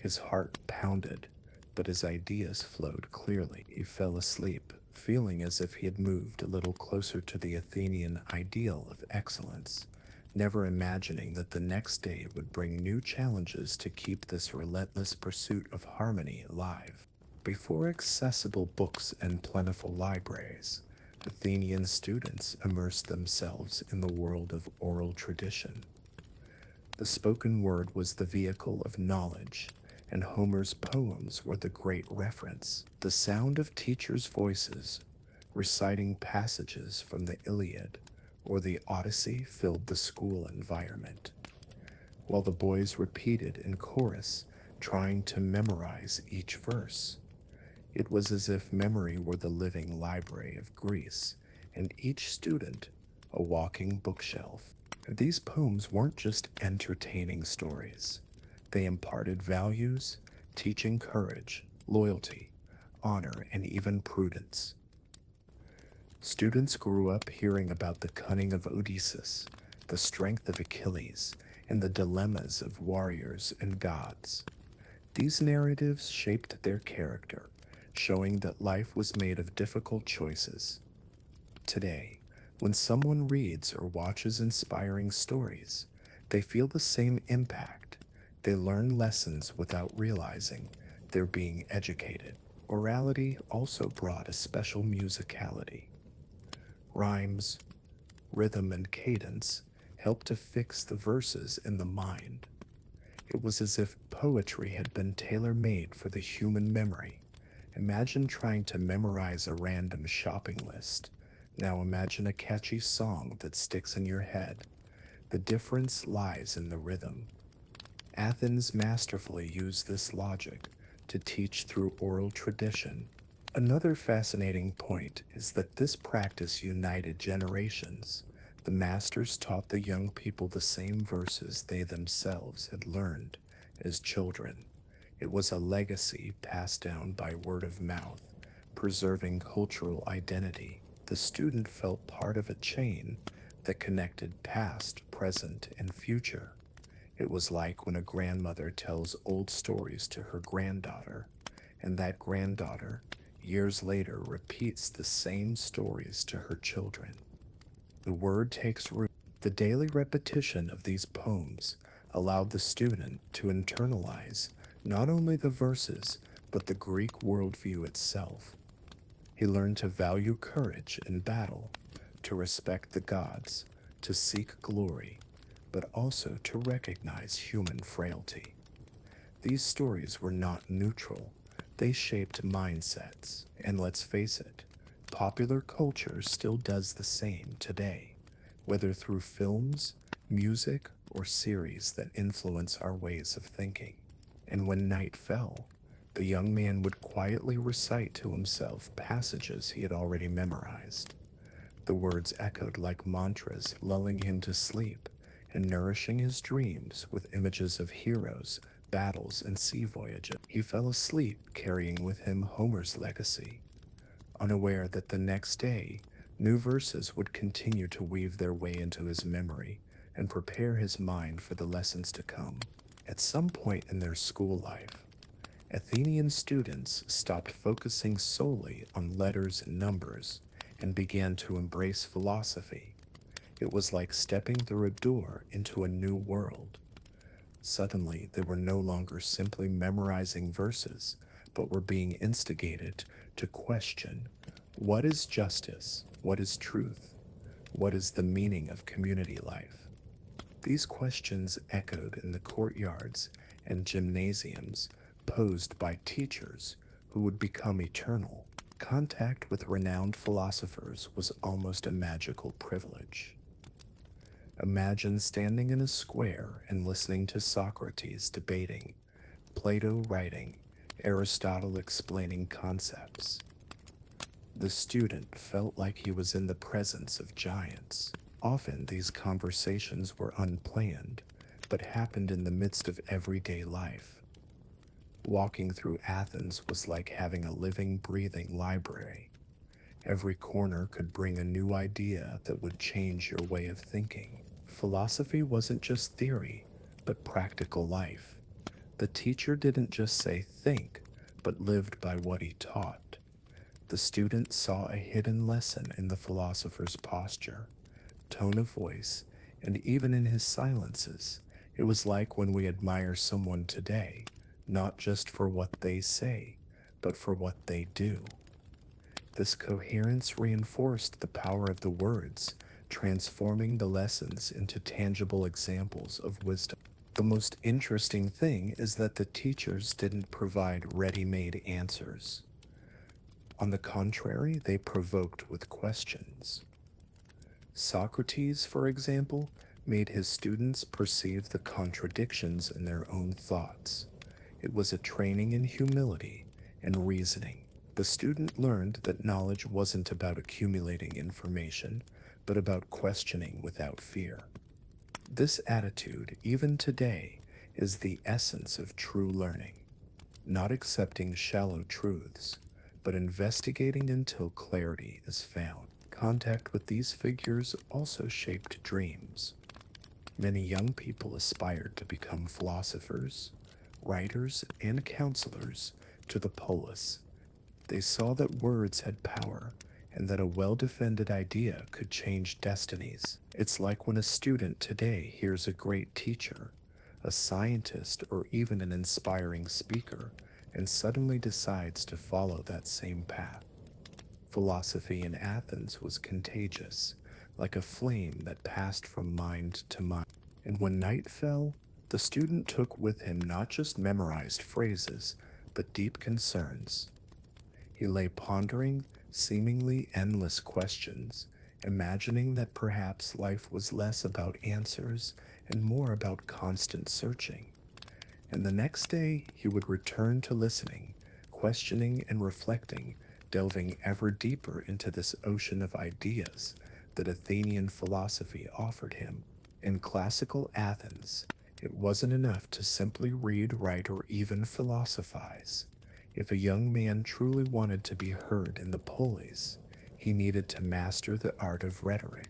His heart pounded, but his ideas flowed clearly. He fell asleep, feeling as if he had moved a little closer to the Athenian ideal of excellence, never imagining that the next day would bring new challenges to keep this relentless pursuit of harmony alive. Before accessible books and plentiful libraries, Athenian students immersed themselves in the world of oral tradition. The spoken word was the vehicle of knowledge, and Homer's poems were the great reference. The sound of teachers' voices reciting passages from the Iliad or the Odyssey filled the school environment, while the boys repeated in chorus, trying to memorize each verse. It was as if memory were the living library of Greece, and each student a walking bookshelf. These poems weren't just entertaining stories. They imparted values, teaching courage, loyalty, honor, and even prudence. Students grew up hearing about the cunning of Odysseus, the strength of Achilles, and the dilemmas of warriors and gods. These narratives shaped their character, showing that life was made of difficult choices. Today, when someone reads or watches inspiring stories, they feel the same impact. They learn lessons without realizing they're being educated. Orality also brought a special musicality. Rhymes, rhythm, and cadence helped to fix the verses in the mind. It was as if poetry had been tailor made for the human memory. Imagine trying to memorize a random shopping list. Now imagine a catchy song that sticks in your head. The difference lies in the rhythm. Athens masterfully used this logic to teach through oral tradition. Another fascinating point is that this practice united generations. The masters taught the young people the same verses they themselves had learned as children. It was a legacy passed down by word of mouth, preserving cultural identity. The student felt part of a chain that connected past, present, and future. It was like when a grandmother tells old stories to her granddaughter, and that granddaughter years later repeats the same stories to her children. The word takes root. The daily repetition of these poems allowed the student to internalize not only the verses, but the Greek worldview itself. He learned to value courage in battle, to respect the gods, to seek glory, but also to recognize human frailty. These stories were not neutral, they shaped mindsets, and let's face it, popular culture still does the same today, whether through films, music, or series that influence our ways of thinking. And when night fell, the young man would quietly recite to himself passages he had already memorized. The words echoed like mantras, lulling him to sleep and nourishing his dreams with images of heroes, battles, and sea voyages. He fell asleep carrying with him Homer's legacy, unaware that the next day new verses would continue to weave their way into his memory and prepare his mind for the lessons to come. At some point in their school life, Athenian students stopped focusing solely on letters and numbers and began to embrace philosophy. It was like stepping through a door into a new world. Suddenly, they were no longer simply memorizing verses, but were being instigated to question what is justice? What is truth? What is the meaning of community life? These questions echoed in the courtyards and gymnasiums posed by teachers who would become eternal. Contact with renowned philosophers was almost a magical privilege. Imagine standing in a square and listening to Socrates debating, Plato writing, Aristotle explaining concepts. The student felt like he was in the presence of giants. Often these conversations were unplanned, but happened in the midst of everyday life. Walking through Athens was like having a living, breathing library. Every corner could bring a new idea that would change your way of thinking. Philosophy wasn't just theory, but practical life. The teacher didn't just say think, but lived by what he taught. The student saw a hidden lesson in the philosopher's posture, tone of voice, and even in his silences. It was like when we admire someone today, not just for what they say, but for what they do. This coherence reinforced the power of the words, transforming the lessons into tangible examples of wisdom. The most interesting thing is that the teachers didn't provide ready-made answers. On the contrary, they provoked with questions. Socrates, for example, made his students perceive the contradictions in their own thoughts. It was a training in humility and reasoning. The student learned that knowledge wasn't about accumulating information, but about questioning without fear. This attitude, even today, is the essence of true learning, not accepting shallow truths, but investigating until clarity is found. Contact with these figures also shaped dreams. Many young people aspired to become philosophers, writers, and counselors to the polis. They saw that words had power and that a well-defended idea could change destinies. It's like when a student today hears a great teacher, a scientist, or even an inspiring speaker, and suddenly decides to follow that same path. Philosophy in Athens was contagious, like a flame that passed from mind to mind. And when night fell, the student took with him not just memorized phrases, but deep concerns. He lay pondering seemingly endless questions, imagining that perhaps life was less about answers and more about constant searching. And the next day he would return to listening, questioning and reflecting, delving ever deeper into this ocean of ideas that Athenian philosophy offered him. In classical Athens, it wasn't enough to simply read, write, or even philosophize. If a young man truly wanted to be heard in the polis, he needed to master the art of rhetoric.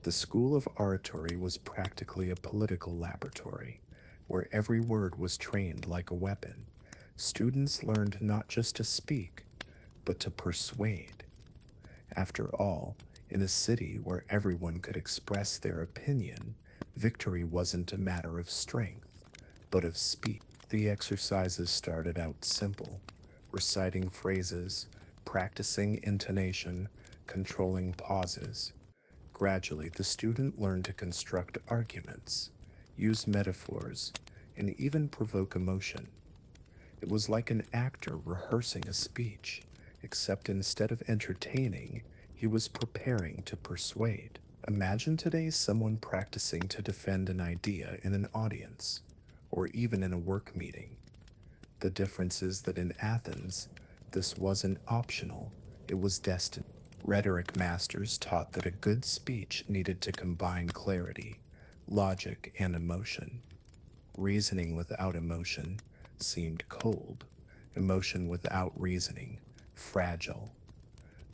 The school of oratory was practically a political laboratory, where every word was trained like a weapon. Students learned not just to speak, but to persuade. After all, in a city where everyone could express their opinion, victory wasn't a matter of strength, but of speed. The exercises started out simple, reciting phrases, practicing intonation, controlling pauses. Gradually, the student learned to construct arguments, use metaphors, and even provoke emotion. It was like an actor rehearsing a speech, except instead of entertaining, he was preparing to persuade. Imagine today someone practicing to defend an idea in an audience, or even in a work meeting. The difference is that in Athens, this wasn't optional, it was destined. Rhetoric masters taught that a good speech needed to combine clarity, logic, and emotion. Reasoning without emotion seemed cold, emotion without reasoning, fragile.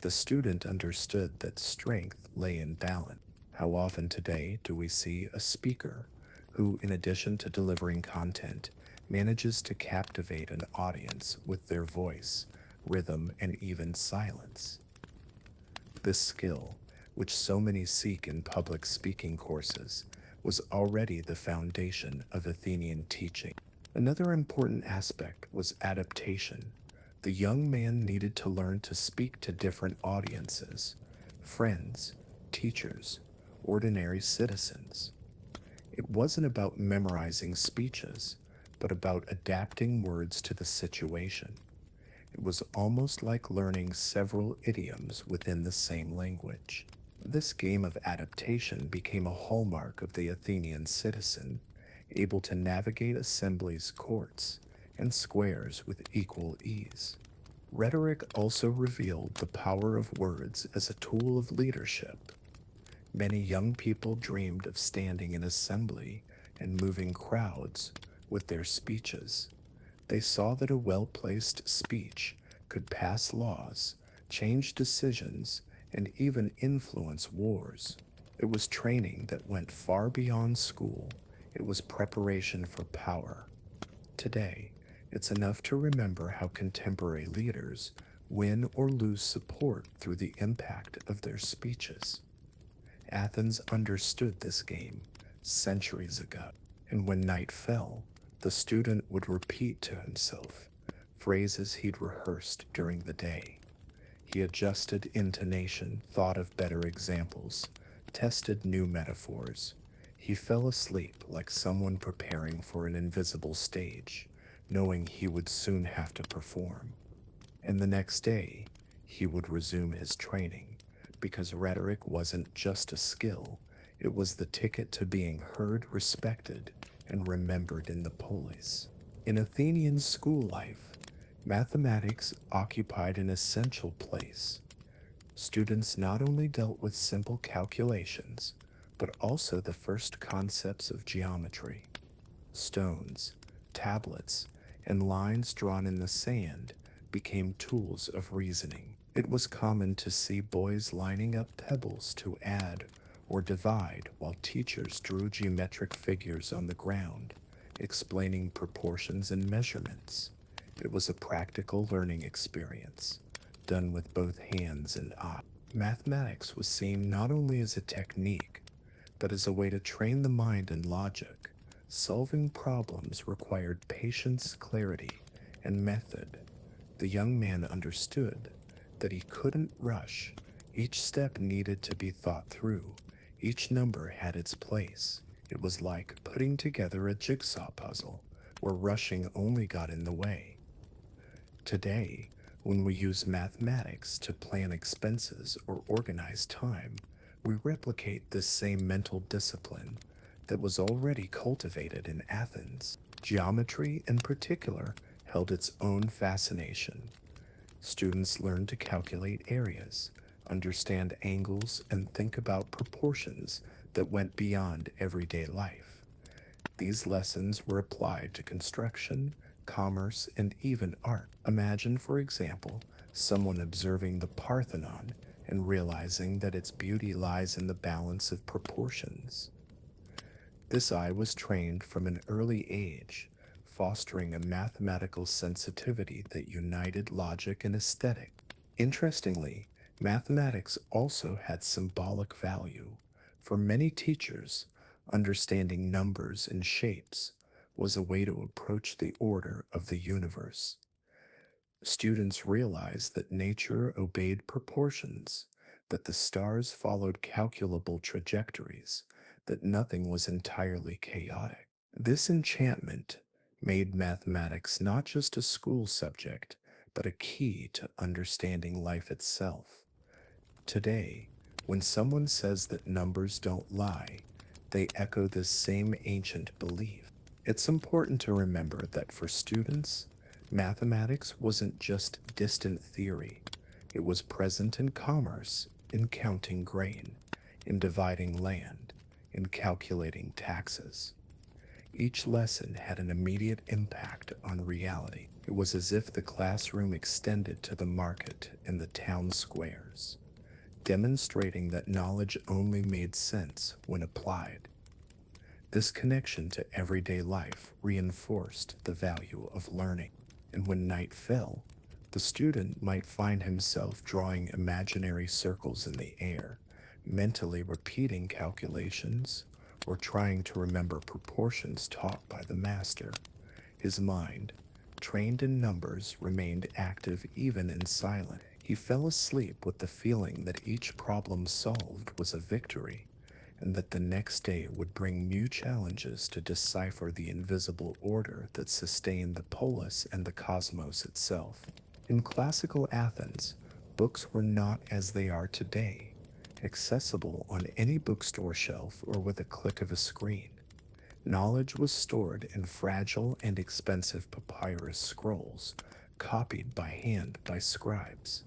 The student understood that strength lay in balance. How often today do we see a speaker who, in addition to delivering content, manages to captivate an audience with their voice, rhythm, and even silence? This skill, which so many seek in public speaking courses, was already the foundation of Athenian teaching. Another important aspect was adaptation. The young man needed to learn to speak to different audiences, friends, teachers, ordinary citizens. It wasn't about memorizing speeches, but about adapting words to the situation. It was almost like learning several idioms within the same language. This game of adaptation became a hallmark of the Athenian citizen, able to navigate assemblies, courts, and squares with equal ease. Rhetoric also revealed the power of words as a tool of leadership. Many young people dreamed of standing in assembly and moving crowds with their speeches. They saw that a well placed speech could pass laws, change decisions, and even influence wars. It was training that went far beyond school. It was preparation for power. Today, it's enough to remember how contemporary leaders win or lose support through the impact of their speeches. Athens understood this game centuries ago, and when night fell, the student would repeat to himself phrases he'd rehearsed during the day. He adjusted intonation, thought of better examples, tested new metaphors. He fell asleep like someone preparing for an invisible stage, knowing he would soon have to perform. And the next day, he would resume his training, because rhetoric wasn't just a skill, it was the ticket to being heard, respected, and remembered in the polis. In Athenian school life, mathematics occupied an essential place. Students not only dealt with simple calculations, but also the first concepts of geometry. Stones, tablets, and lines drawn in the sand became tools of reasoning. It was common to see boys lining up pebbles to add or divide while teachers drew geometric figures on the ground, explaining proportions and measurements. It was a practical learning experience, done with both hands and eyes. Mathematics was seen not only as a technique, but as a way to train the mind in logic. Solving problems required patience, clarity, and method. The young man understood that he couldn't rush. Each step needed to be thought through. Each number had its place. It was like putting together a jigsaw puzzle, where rushing only got in the way. Today, when we use mathematics to plan expenses or organize time, we replicate this same mental discipline that was already cultivated in Athens. Geometry, in particular, held its own fascination. Students learned to calculate areas, understand angles, and think about proportions that went beyond everyday life. These lessons were applied to construction, commerce, and even art. Imagine, for example, someone observing the Parthenon and realizing that its beauty lies in the balance of proportions. This eye was trained from an early age, fostering a mathematical sensitivity that united logic and aesthetic. Interestingly, mathematics also had symbolic value. For many teachers, understanding numbers and shapes was a way to approach the order of the universe. Students realized that nature obeyed proportions, that the stars followed calculable trajectories, that nothing was entirely chaotic. This enchantment made mathematics not just a school subject, but a key to understanding life itself. Today, when someone says that numbers don't lie, they echo this same ancient belief. It's important to remember that for students, mathematics wasn't just distant theory. It was present in commerce, in counting grain, in dividing land, in calculating taxes. Each lesson had an immediate impact on reality. It was as if the classroom extended to the market and the town squares, demonstrating that knowledge only made sense when applied. This connection to everyday life reinforced the value of learning. And when night fell, the student might find himself drawing imaginary circles in the air, mentally repeating calculations, or trying to remember proportions taught by the master. His mind, trained in numbers, remained active even in silence. He fell asleep with the feeling that each problem solved was a victory, and that the next day would bring new challenges to decipher the invisible order that sustained the polis and the cosmos itself. In classical Athens, books were not as they are today, accessible on any bookstore shelf or with a click of a screen. Knowledge was stored in fragile and expensive papyrus scrolls, copied by hand by scribes.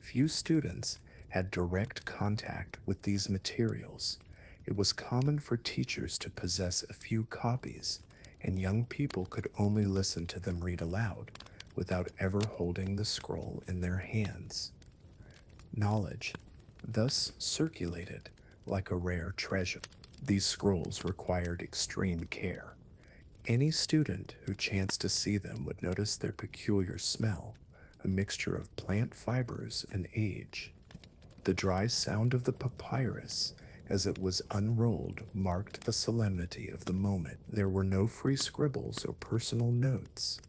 Few students had direct contact with these materials. It was common for teachers to possess a few copies, and young people could only listen to them read aloud without ever holding the scroll in their hands. Knowledge thus circulated like a rare treasure. These scrolls required extreme care. Any student who chanced to see them would notice their peculiar smell, a mixture of plant fibers and age. The dry sound of the papyrus as it was unrolled marked the solemnity of the moment. There were no free scribbles or personal notes,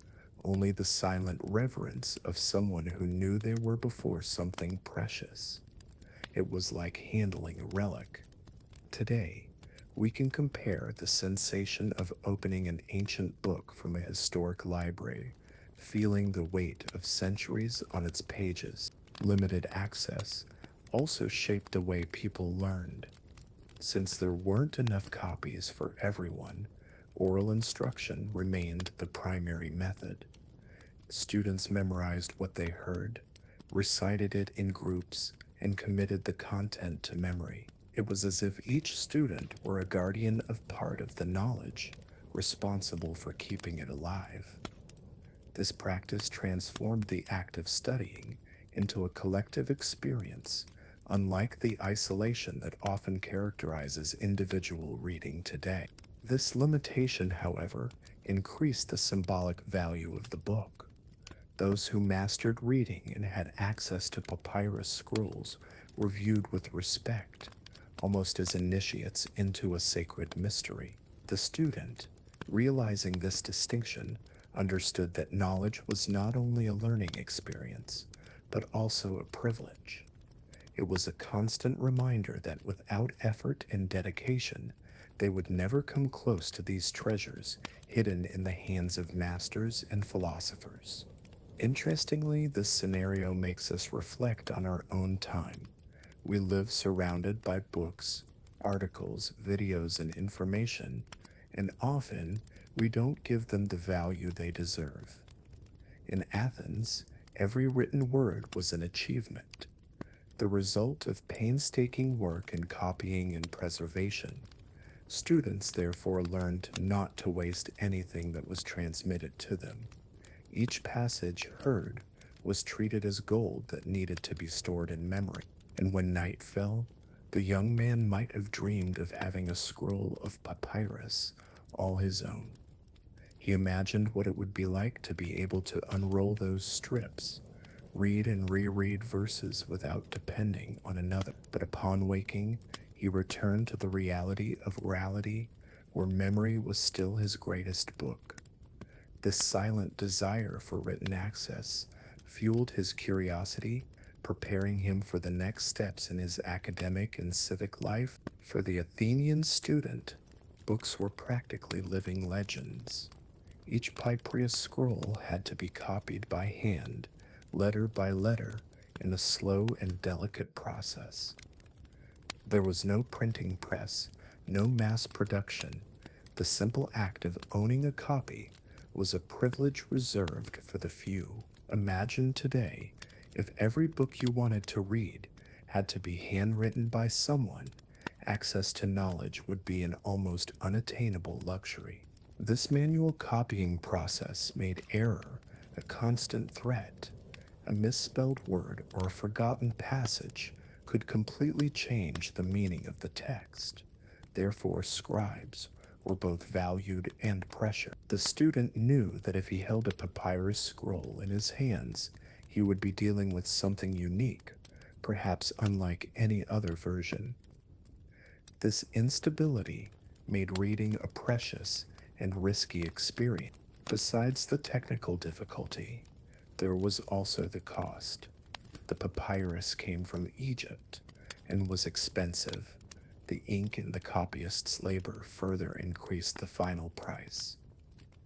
only the silent reverence of someone who knew they were before something precious. It was like handling a relic. Today, we can compare the sensation of opening an ancient book from a historic library, feeling the weight of centuries on its pages. Limited access also shaped the way people learned. Since there weren't enough copies for everyone, oral instruction remained the primary method. Students memorized what they heard, recited it in groups, and committed the content to memory. It was as if each student were a guardian of part of the knowledge, responsible for keeping it alive. This practice transformed the act of studying into a collective experience, unlike the isolation that often characterizes individual reading today. This limitation, however, increased the symbolic value of the book. Those who mastered reading and had access to papyrus scrolls were viewed with respect, almost as initiates into a sacred mystery. The student, realizing this distinction, understood that knowledge was not only a learning experience, but also a privilege. It was a constant reminder that without effort and dedication, they would never come close to these treasures hidden in the hands of masters and philosophers. Interestingly, this scenario makes us reflect on our own time. We live surrounded by books, articles, videos, and information, and often we don't give them the value they deserve. In Athens, every written word was an achievement, the result of painstaking work in copying and preservation. Students therefore learned not to waste anything that was transmitted to them. Each passage heard was treated as gold that needed to be stored in memory. And when night fell, the young man might have dreamed of having a scroll of papyrus all his own. He imagined what it would be like to be able to unroll those strips, read and reread verses without depending on another. But upon waking, he returned to the reality of reality, where memory was still his greatest book. This silent desire for written access fueled his curiosity, preparing him for the next steps in his academic and civic life. For the Athenian student, books were practically living legends. Each papyrus scroll had to be copied by hand, letter by letter, in a slow and delicate process. There was no printing press, no mass production. The simple act of owning a copy was a privilege reserved for the few. Imagine today if every book you wanted to read had to be handwritten by someone, access to knowledge would be an almost unattainable luxury. This manual copying process made error a constant threat. A misspelled word or a forgotten passage could completely change the meaning of the text. Therefore, scribes were both valued and pressured. The student knew that if he held a papyrus scroll in his hands, he would be dealing with something unique, perhaps unlike any other version. This instability made reading a precious and risky experience. Besides the technical difficulty, there was also the cost. The papyrus came from Egypt and was expensive. The ink and the copyist's labor further increased the final price.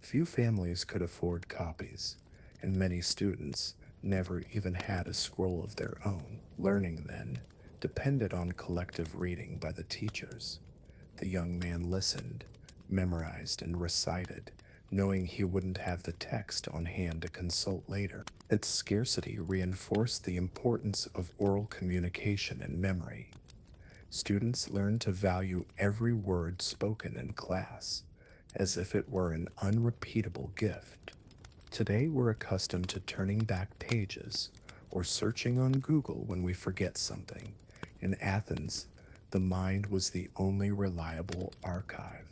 Few families could afford copies, and many students never even had a scroll of their own. Learning, then, depended on collective reading by the teachers. The young man listened, memorized, and recited, knowing he wouldn't have the text on hand to consult later. Its scarcity reinforced the importance of oral communication and memory. Students learned to value every word spoken in class, as if it were an unrepeatable gift. Today we're accustomed to turning back pages or searching on Google when we forget something. In Athens, the mind was the only reliable archive.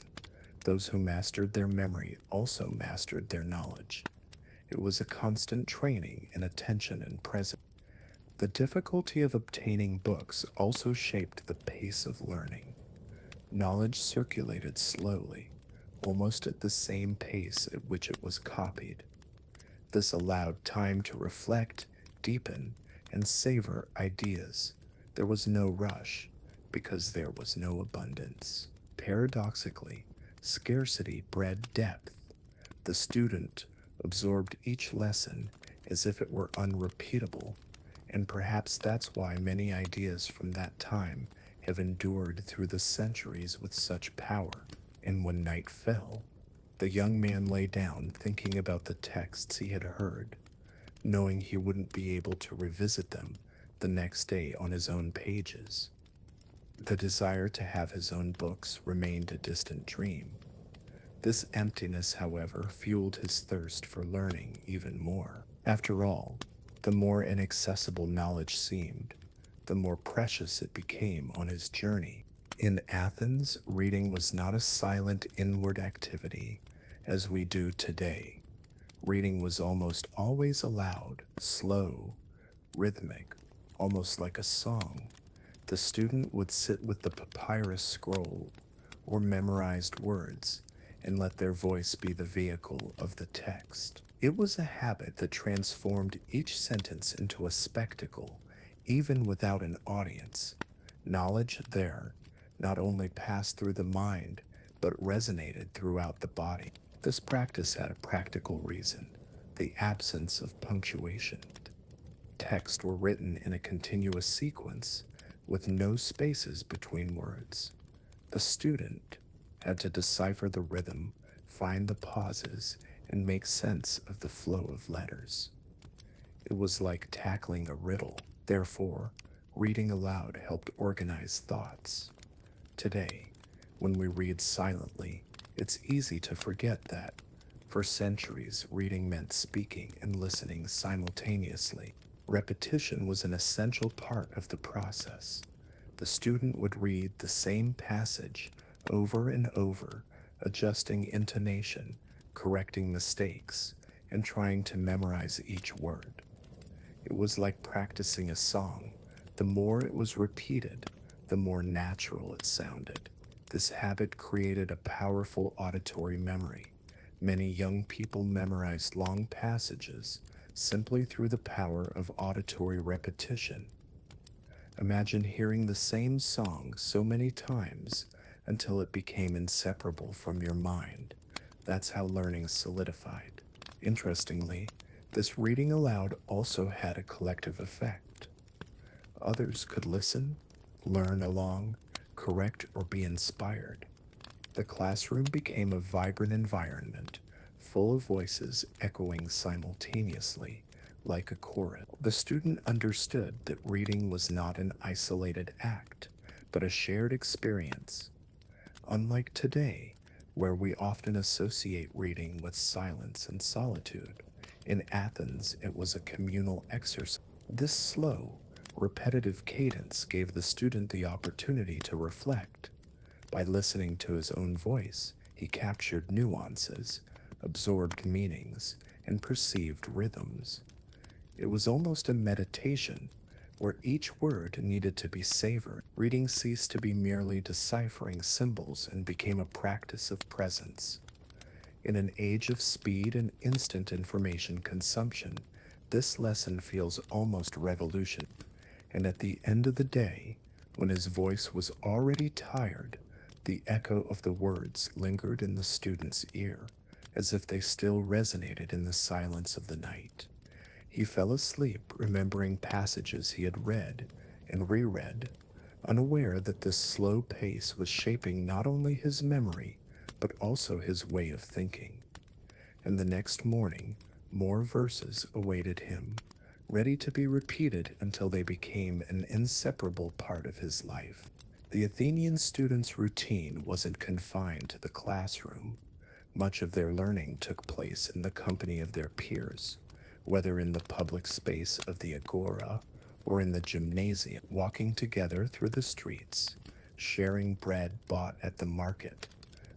Those who mastered their memory also mastered their knowledge. It was a constant training in attention and presence. The difficulty of obtaining books also shaped the pace of learning. Knowledge circulated slowly, almost at the same pace at which it was copied. This allowed time to reflect, deepen, and savor ideas. There was no rush, because there was no abundance. Paradoxically, scarcity bred depth. The student absorbed each lesson as if it were unrepeatable, and perhaps that's why many ideas from that time have endured through the centuries with such power. And when night fell, the young man lay down thinking about the texts he had heard, knowing he wouldn't be able to revisit them the next day on his own pages. The desire to have his own books remained a distant dream. This emptiness, however, fueled his thirst for learning even more. After all, the more inaccessible knowledge seemed, the more precious it became on his journey. In Athens, reading was not a silent inward activity as we do today. Reading was almost always aloud, slow, rhythmic, almost like a song. The student would sit with the papyrus scroll or memorized words and let their voice be the vehicle of the text. It was a habit that transformed each sentence into a spectacle, even without an audience. Knowledge there not only passed through the mind, but resonated throughout the body. This practice had a practical reason: the absence of punctuation. Texts were written in a continuous sequence, with no spaces between words. The student had to decipher the rhythm, find the pauses, and make sense of the flow of letters. It was like tackling a riddle. Therefore, reading aloud helped organize thoughts. Today, when we read silently, it's easy to forget that, for centuries, reading meant speaking and listening simultaneously. Repetition was an essential part of the process. The student would read the same passage over and over, adjusting intonation, correcting mistakes, and trying to memorize each word. It was like practicing a song. The more it was repeated, the more natural it sounded. This habit created a powerful auditory memory. Many young people memorized long passages simply through the power of auditory repetition. Imagine hearing the same song so many times until it became inseparable from your mind. That's how learning solidified. Interestingly, this reading aloud also had a collective effect. Others could listen, learn along, correct, or be inspired. The classroom became a vibrant environment, full of voices echoing simultaneously, like a chorus. The student understood that reading was not an isolated act, but a shared experience. Unlike today, where we often associate reading with silence and solitude, in Athens it was a communal exercise. This slow, repetitive cadence gave the student the opportunity to reflect. By listening to his own voice, he captured nuances, absorbed meanings, and perceived rhythms. It was almost a meditation where each word needed to be savored. Reading ceased to be merely deciphering symbols and became a practice of presence. In an age of speed and instant information consumption, this lesson feels almost revolutionary. And at the end of the day, when his voice was already tired, the echo of the words lingered in the student's ear, as if they still resonated in the silence of the night. He fell asleep remembering passages he had read and reread, unaware that this slow pace was shaping not only his memory, but also his way of thinking. And the next morning, more verses awaited him, ready to be repeated until they became an inseparable part of his life. The Athenian students' routine wasn't confined to the classroom. Much of their learning took place in the company of their peers, whether in the public space of the agora or in the gymnasium, walking together through the streets, sharing bread bought at the market,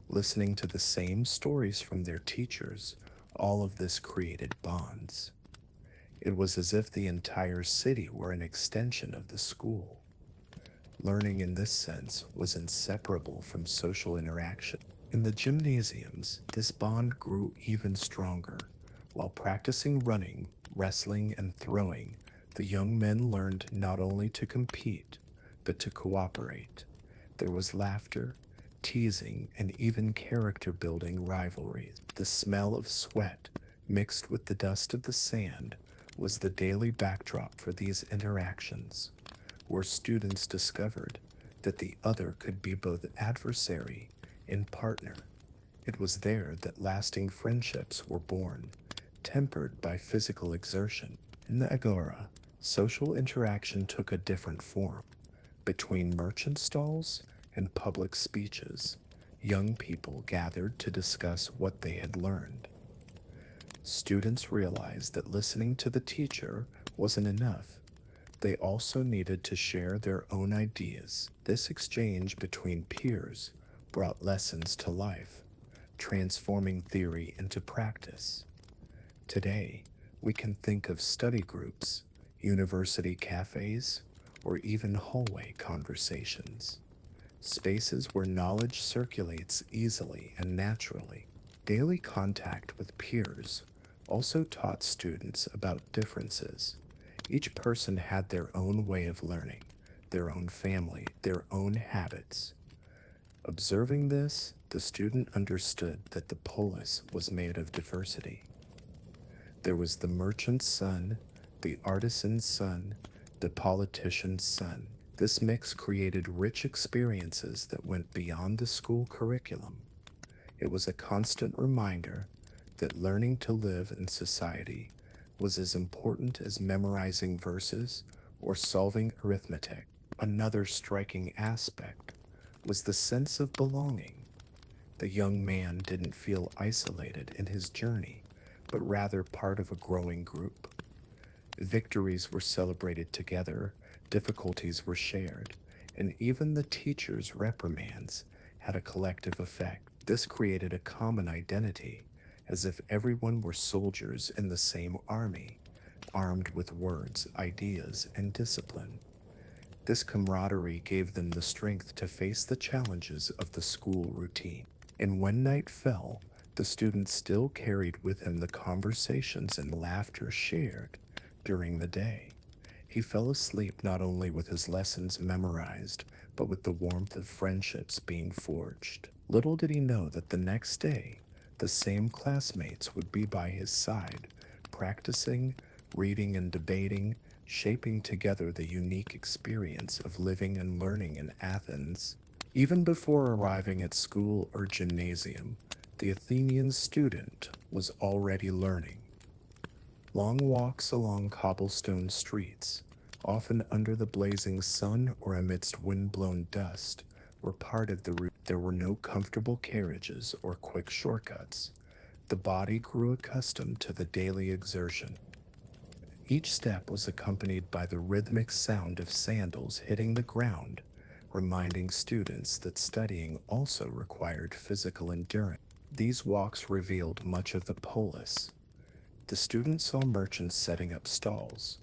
listening to the same stories from their teachers. All of this created bonds. It was as if the entire city were an extension of the school. Learning in this sense was inseparable from social interaction. In the gymnasiums, this bond grew even stronger. While practicing running, wrestling, and throwing, the young men learned not only to compete, but to cooperate. There was laughter, teasing, and even character building rivalries. The smell of sweat, mixed with the dust of the sand, was the daily backdrop for these interactions, where students discovered that the other could be both adversary and partner. It was there that lasting friendships were born, tempered by physical exertion. In the agora, social interaction took a different form. Between merchant stalls and public speeches, young people gathered to discuss what they had learned. Students realized that listening to the teacher wasn't enough. They also needed to share their own ideas. This exchange between peers brought lessons to life, transforming theory into practice. Today, we can think of study groups, university cafes, or even hallway conversations, spaces where knowledge circulates easily and naturally. Daily contact with peers also taught students about differences. Each person had their own way of learning, their own family, their own habits. Observing this, the student understood that the polis was made of diversity. There was the merchant's son, the artisan's son, the politician's son. This mix created rich experiences that went beyond the school curriculum. It was a constant reminder that learning to live in society was as important as memorizing verses or solving arithmetic. Another striking aspect was the sense of belonging. The young man didn't feel isolated in his journey, but rather part of a growing group. Victories were celebrated together, difficulties were shared, and even the teacher's reprimands had a collective effect. This created a common identity, as if everyone were soldiers in the same army. armed with words, ideas, and discipline. This camaraderie gave them the strength to face the challenges of the school routine. And when night fell, the student still carried with him the conversations and laughter shared during the day. He fell asleep not only with his lessons memorized, but with the warmth of friendships being forged. Little did he know that the next day, the same classmates would be by his side, practicing, reading, and debating, shaping together the unique experience of living and learning in Athens. Even before arriving at school or gymnasium, the Athenian student was already learning. Long walks along cobblestone streets, often under the blazing sun or amidst wind-blown dust, were part of the route. There were no comfortable carriages or quick shortcuts. The body grew accustomed to the daily exertion. Each step was accompanied by the rhythmic sound of sandals hitting the ground, reminding students that studying also required physical endurance. These walks revealed much of the polis. The students saw merchants setting up stalls,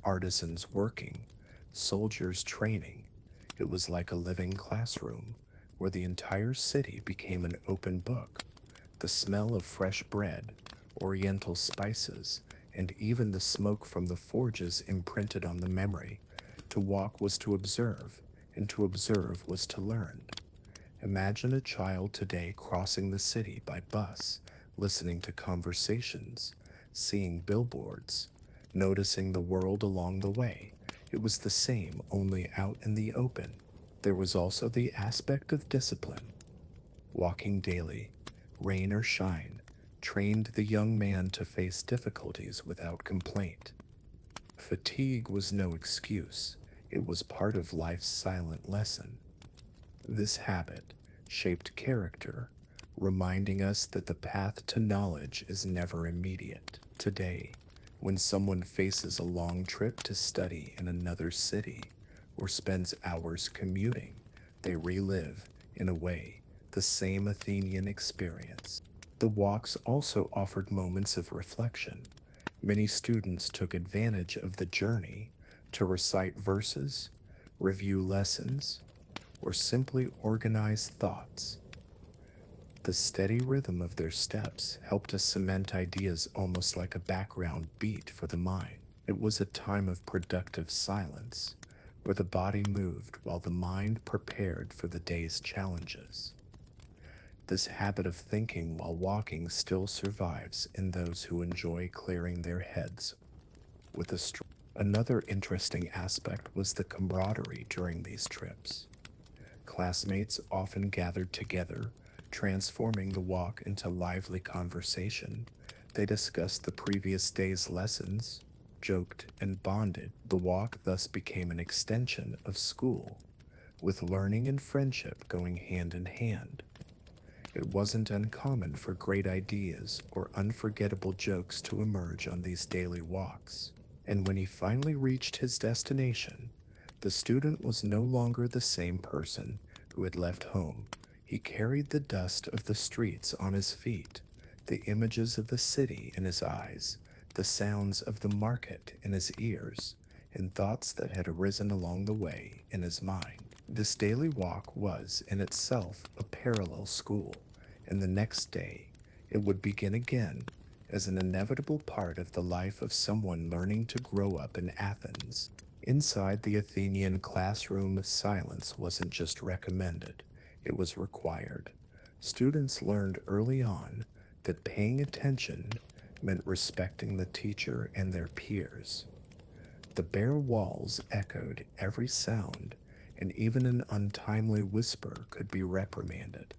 artisans working, soldiers training. It was like a living classroom where the entire city became an open book. The smell of fresh bread, oriental spices, and even the smoke from the forges imprinted on the memory. To walk was to observe, and to observe was to learn. Imagine a child today crossing the city by bus, listening to conversations, seeing billboards, noticing the world along the way. It was the same, only out in the open. There was also the aspect of discipline. Walking daily, rain or shine, trained the young man to face difficulties without complaint. Fatigue was no excuse, it was part of life's silent lesson. This habit shaped character, reminding us that the path to knowledge is never immediate. Today, when someone faces a long trip to study in another city or spends hours commuting, they relive, in a way, the same Athenian experience. The walks also offered moments of reflection. Many students took advantage of the journey to recite verses, review lessons, or simply organize thoughts. The steady rhythm of their steps helped to cement ideas almost like a background beat for the mind. It was a time of productive silence, where the body moved while the mind prepared for the day's challenges. This habit of thinking while walking still survives in those who enjoy clearing their heads with a str- Another interesting aspect was the camaraderie during these trips. Classmates often gathered together, transforming the walk into lively conversation. They discussed the previous day's lessons, joked, and bonded. The walk thus became an extension of school, with learning and friendship going hand in hand. It wasn't uncommon for great ideas or unforgettable jokes to emerge on these daily walks. And when he finally reached his destination, the student was no longer the same person who had left home. He carried the dust of the streets on his feet, the images of the city in his eyes, the sounds of the market in his ears, and thoughts that had arisen along the way in his mind. This daily walk was, in itself, a parallel school, and the next day it would begin again as an inevitable part of the life of someone learning to grow up in Athens. Inside the Athenian classroom, silence wasn't just recommended, it was required. Students learned early on that paying attention meant respecting the teacher and their peers. The bare walls echoed every sound, and even an untimely whisper could be reprimanded.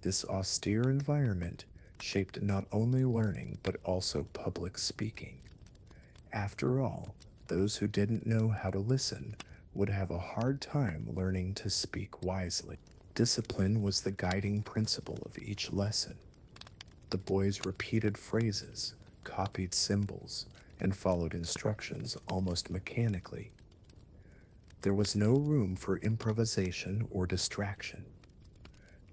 This austere environment shaped not only learning but also public speaking. After all, those who didn't know how to listen would have a hard time learning to speak wisely. Discipline was the guiding principle of each lesson. The boys repeated phrases, copied symbols, and followed instructions almost mechanically. There was no room for improvisation or distraction.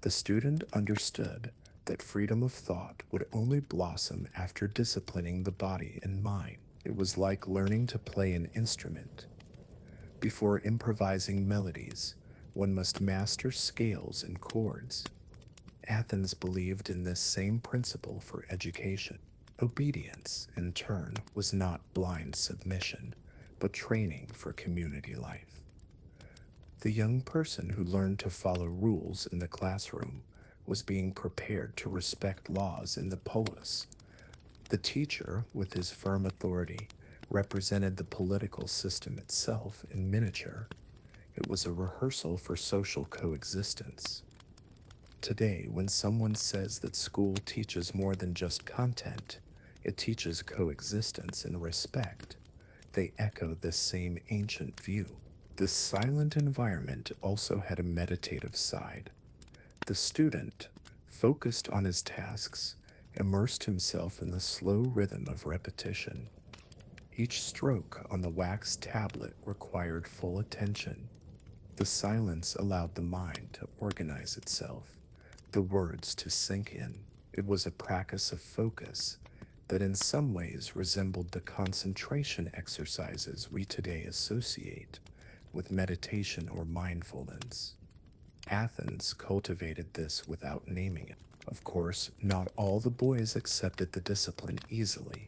The student understood that freedom of thought would only blossom after disciplining the body and mind. It was like learning to play an instrument. Before improvising melodies, one must master scales and chords. Athens believed in this same principle for education. Obedience, in turn, was not blind submission, but training for community life. The young person who learned to follow rules in the classroom was being prepared to respect laws in the polis. The teacher, with his firm authority, represented the political system itself in miniature. It was a rehearsal for social coexistence. Today, when someone says that school teaches more than just content, it teaches coexistence and respect, they echo this same ancient view. This silent environment also had a meditative side. The student, focused on his tasks, immersed himself in the slow rhythm of repetition. Each stroke on the wax tablet required full attention. The silence allowed the mind to organize itself, the words to sink in. It was a practice of focus that in some ways resembled the concentration exercises we today associate with meditation or mindfulness. Athens cultivated this without naming it. Of course, not all the boys accepted the discipline easily.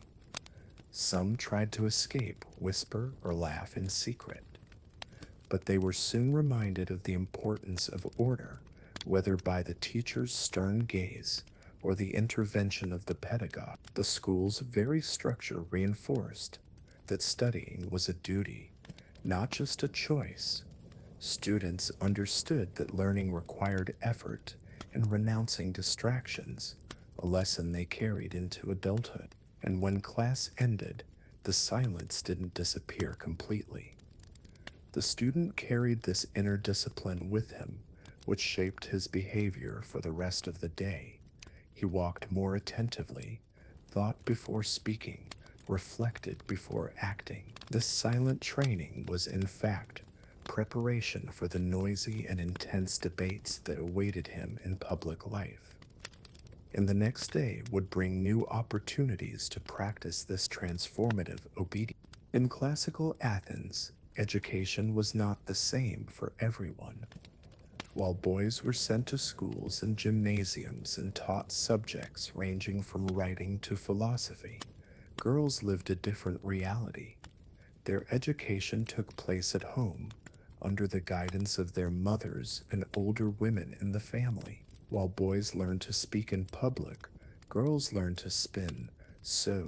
Some tried to escape, whisper, or laugh in secret. But they were soon reminded of the importance of order, whether by the teacher's stern gaze or the intervention of the pedagogue. The school's very structure reinforced that studying was a duty, not just a choice. Students understood that learning required effort and renouncing distractions, a lesson they carried into adulthood. And when class ended, the silence didn't disappear completely. The student carried this inner discipline with him, which shaped his behavior for the rest of the day. He walked more attentively, thought before speaking, reflected before acting. This silent training was, in fact, preparation for the noisy and intense debates that awaited him in public life. And the next day would bring new opportunities to practice this transformative obedience. In classical Athens, education was not the same for everyone. While boys were sent to schools and gymnasiums and taught subjects ranging from writing to philosophy, girls lived a different reality. Their education took place at home, under the guidance of their mothers and older women in the family. While boys learned to speak in public, girls learned to spin, sew,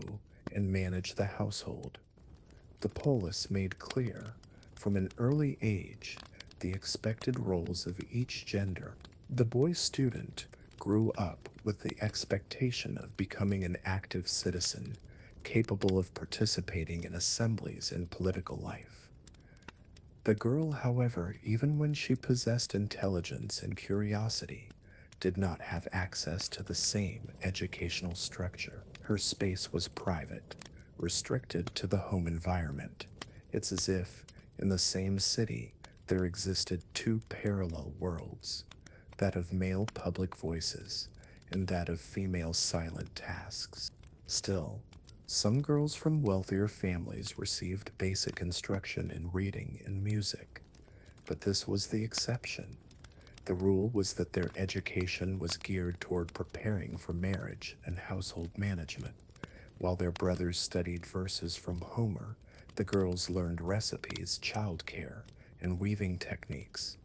and manage the household. The polis made clear, from an early age, the expected roles of each gender. The boy student grew up with the expectation of becoming an active citizen, capable of participating in assemblies and political life. The girl, however, even when she possessed intelligence and curiosity, did not have access to the same educational structure. Her space was private, restricted to the home environment. It's as if, in the same city, there existed two parallel worlds, that of male public voices and that of female silent tasks. Still, some girls from wealthier families received basic instruction in reading and music, but this was the exception. The rule was that their education was geared toward preparing for marriage and household management. While their brothers studied verses from Homer, the girls learned recipes, childcare, and weaving techniques.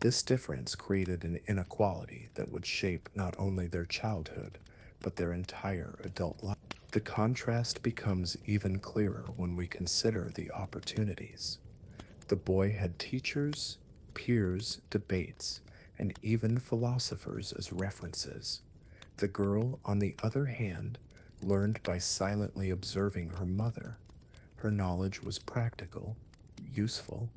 This difference created an inequality that would shape not only their childhood, but their entire adult life. The contrast becomes even clearer when we consider the opportunities. The boy had teachers, peers, debates, and even philosophers as references. The girl, on the other hand, learned by silently observing her mother. Her knowledge was practical, useful,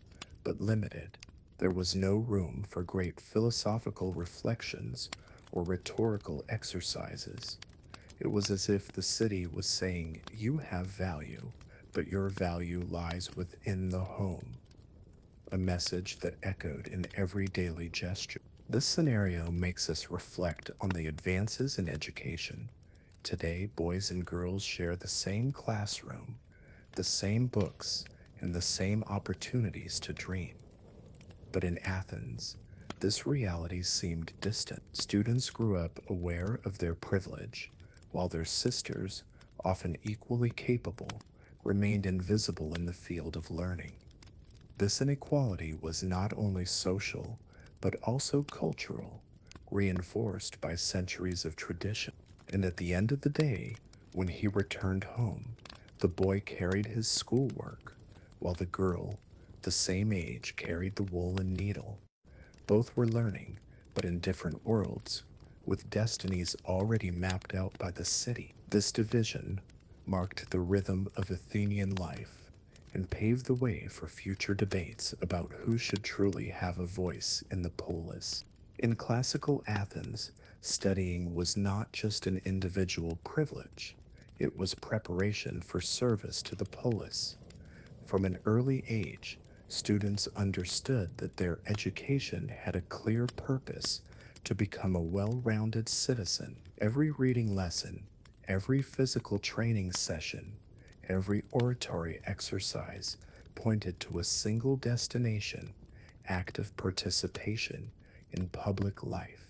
but limited. There was no room for great philosophical reflections or rhetorical exercises. It was as if the city was saying, "You have value, but your value lies within the home," a message that echoed in every daily gesture. This scenario makes us reflect on the advances in education. Today, boys and girls share the same classroom, the same books, and the same opportunities to dream. But in Athens, this reality seemed distant. Students grew up aware of their privilege, while their sisters, often equally capable, remained invisible in the field of learning. This inequality was not only social, but also cultural, reinforced by centuries of tradition. And at the end of the day, when he returned home, the boy carried his schoolwork, while the girl, the same age, carried the woolen needle. Both were learning, but in different worlds, with destinies already mapped out by the city. This division marked the rhythm of Athenian life and paved the way for future debates about who should truly have a voice in the polis. In classical Athens, studying was not just an individual privilege, it was preparation for service to the polis. From an early age, students understood that their education had a clear purpose to become a well rounded citizen. Every reading lesson, every physical training session, every oratory exercise pointed to a single destination: active participation in public life.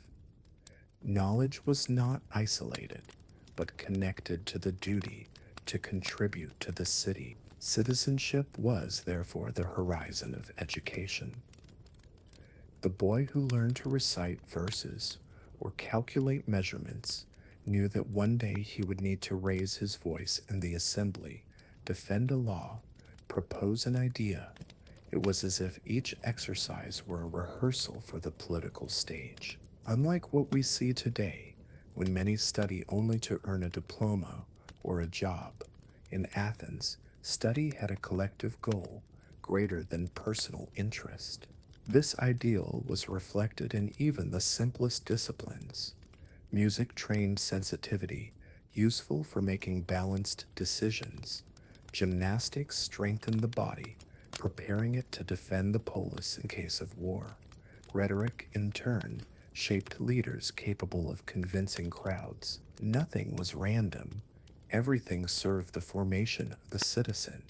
Knowledge was not isolated, but connected to the duty to contribute to the city. Citizenship was, therefore, the horizon of education. The boy who learned to recite verses or calculate measurements knew that one day he would need to raise his voice in the assembly, defend a law, propose an idea. It was as if each exercise were a rehearsal for the political stage. Unlike what we see today, when many study only to earn a diploma or a job, in Athens, study had a collective goal greater than personal interest. This ideal was reflected in even the simplest disciplines. Music trained sensitivity, useful for making balanced decisions. Gymnastics strengthened the body, preparing it to defend the polis in case of war. Rhetoric, in turn, shaped leaders capable of convincing crowds. Nothing was random. Everything served the formation of the citizen.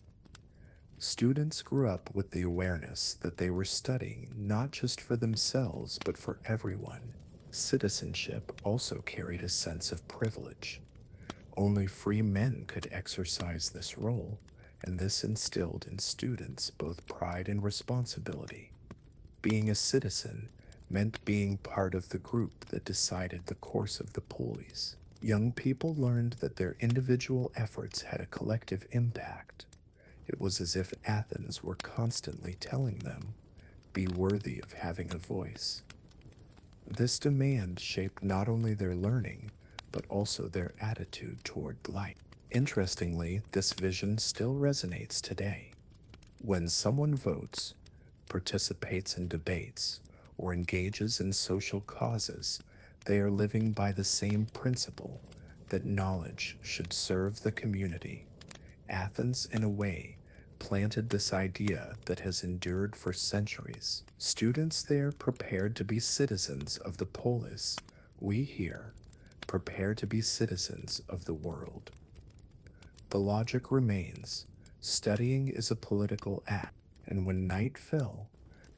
Students grew up with the awareness that they were studying not just for themselves but for everyone. Citizenship also carried a sense of privilege. Only free men could exercise this role, and this instilled in students both pride and responsibility. Being a citizen meant being part of the group that decided the course of the polis. Young people learned that their individual efforts had a collective impact. It was as if Athens were constantly telling them, "Be worthy of having a voice." This demand shaped not only their learning, but also their attitude toward life. Interestingly, this vision still resonates today. When someone votes, participates in debates, or engages in social causes, they are living by the same principle that knowledge should serve the community. Athens, in a way, planted this idea that has endured for centuries. Students there prepared to be citizens of the polis. We here prepare to be citizens of the world. The logic remains: studying is a political act, and when night fell,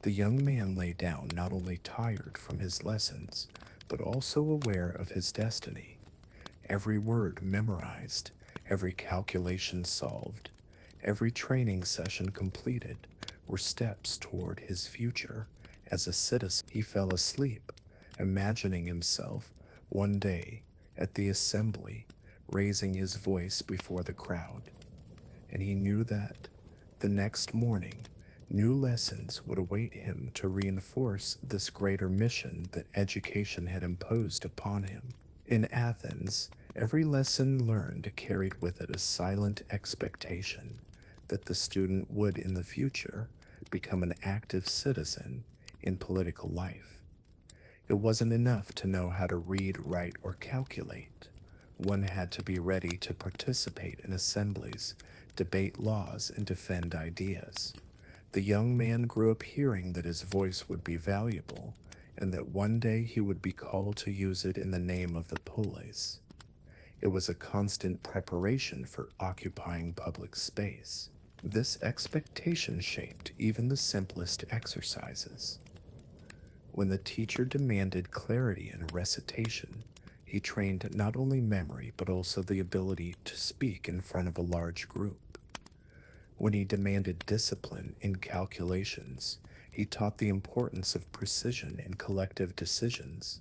the young man lay down not only tired from his lessons, but also aware of his destiny. Every word memorized, every calculation solved, every training session completed were steps toward his future as a citizen. He fell asleep, imagining himself one day at the assembly, raising his voice before the crowd. And he knew that the next morning, new lessons would await him to reinforce this greater mission that education had imposed upon him. In Athens, every lesson learned carried with it a silent expectation that the student would in the future become an active citizen in political life. It wasn't enough to know how to read, write, or calculate. One had to be ready to participate in assemblies, debate laws, and defend ideas. The young man grew up hearing that his voice would be valuable, and that one day he would be called to use it in the name of the polis. It was a constant preparation for occupying public space. This expectation shaped even the simplest exercises. When the teacher demanded clarity in recitation, he trained not only memory but also the ability to speak in front of a large group. When he demanded discipline in calculations, he taught the importance of precision in collective decisions.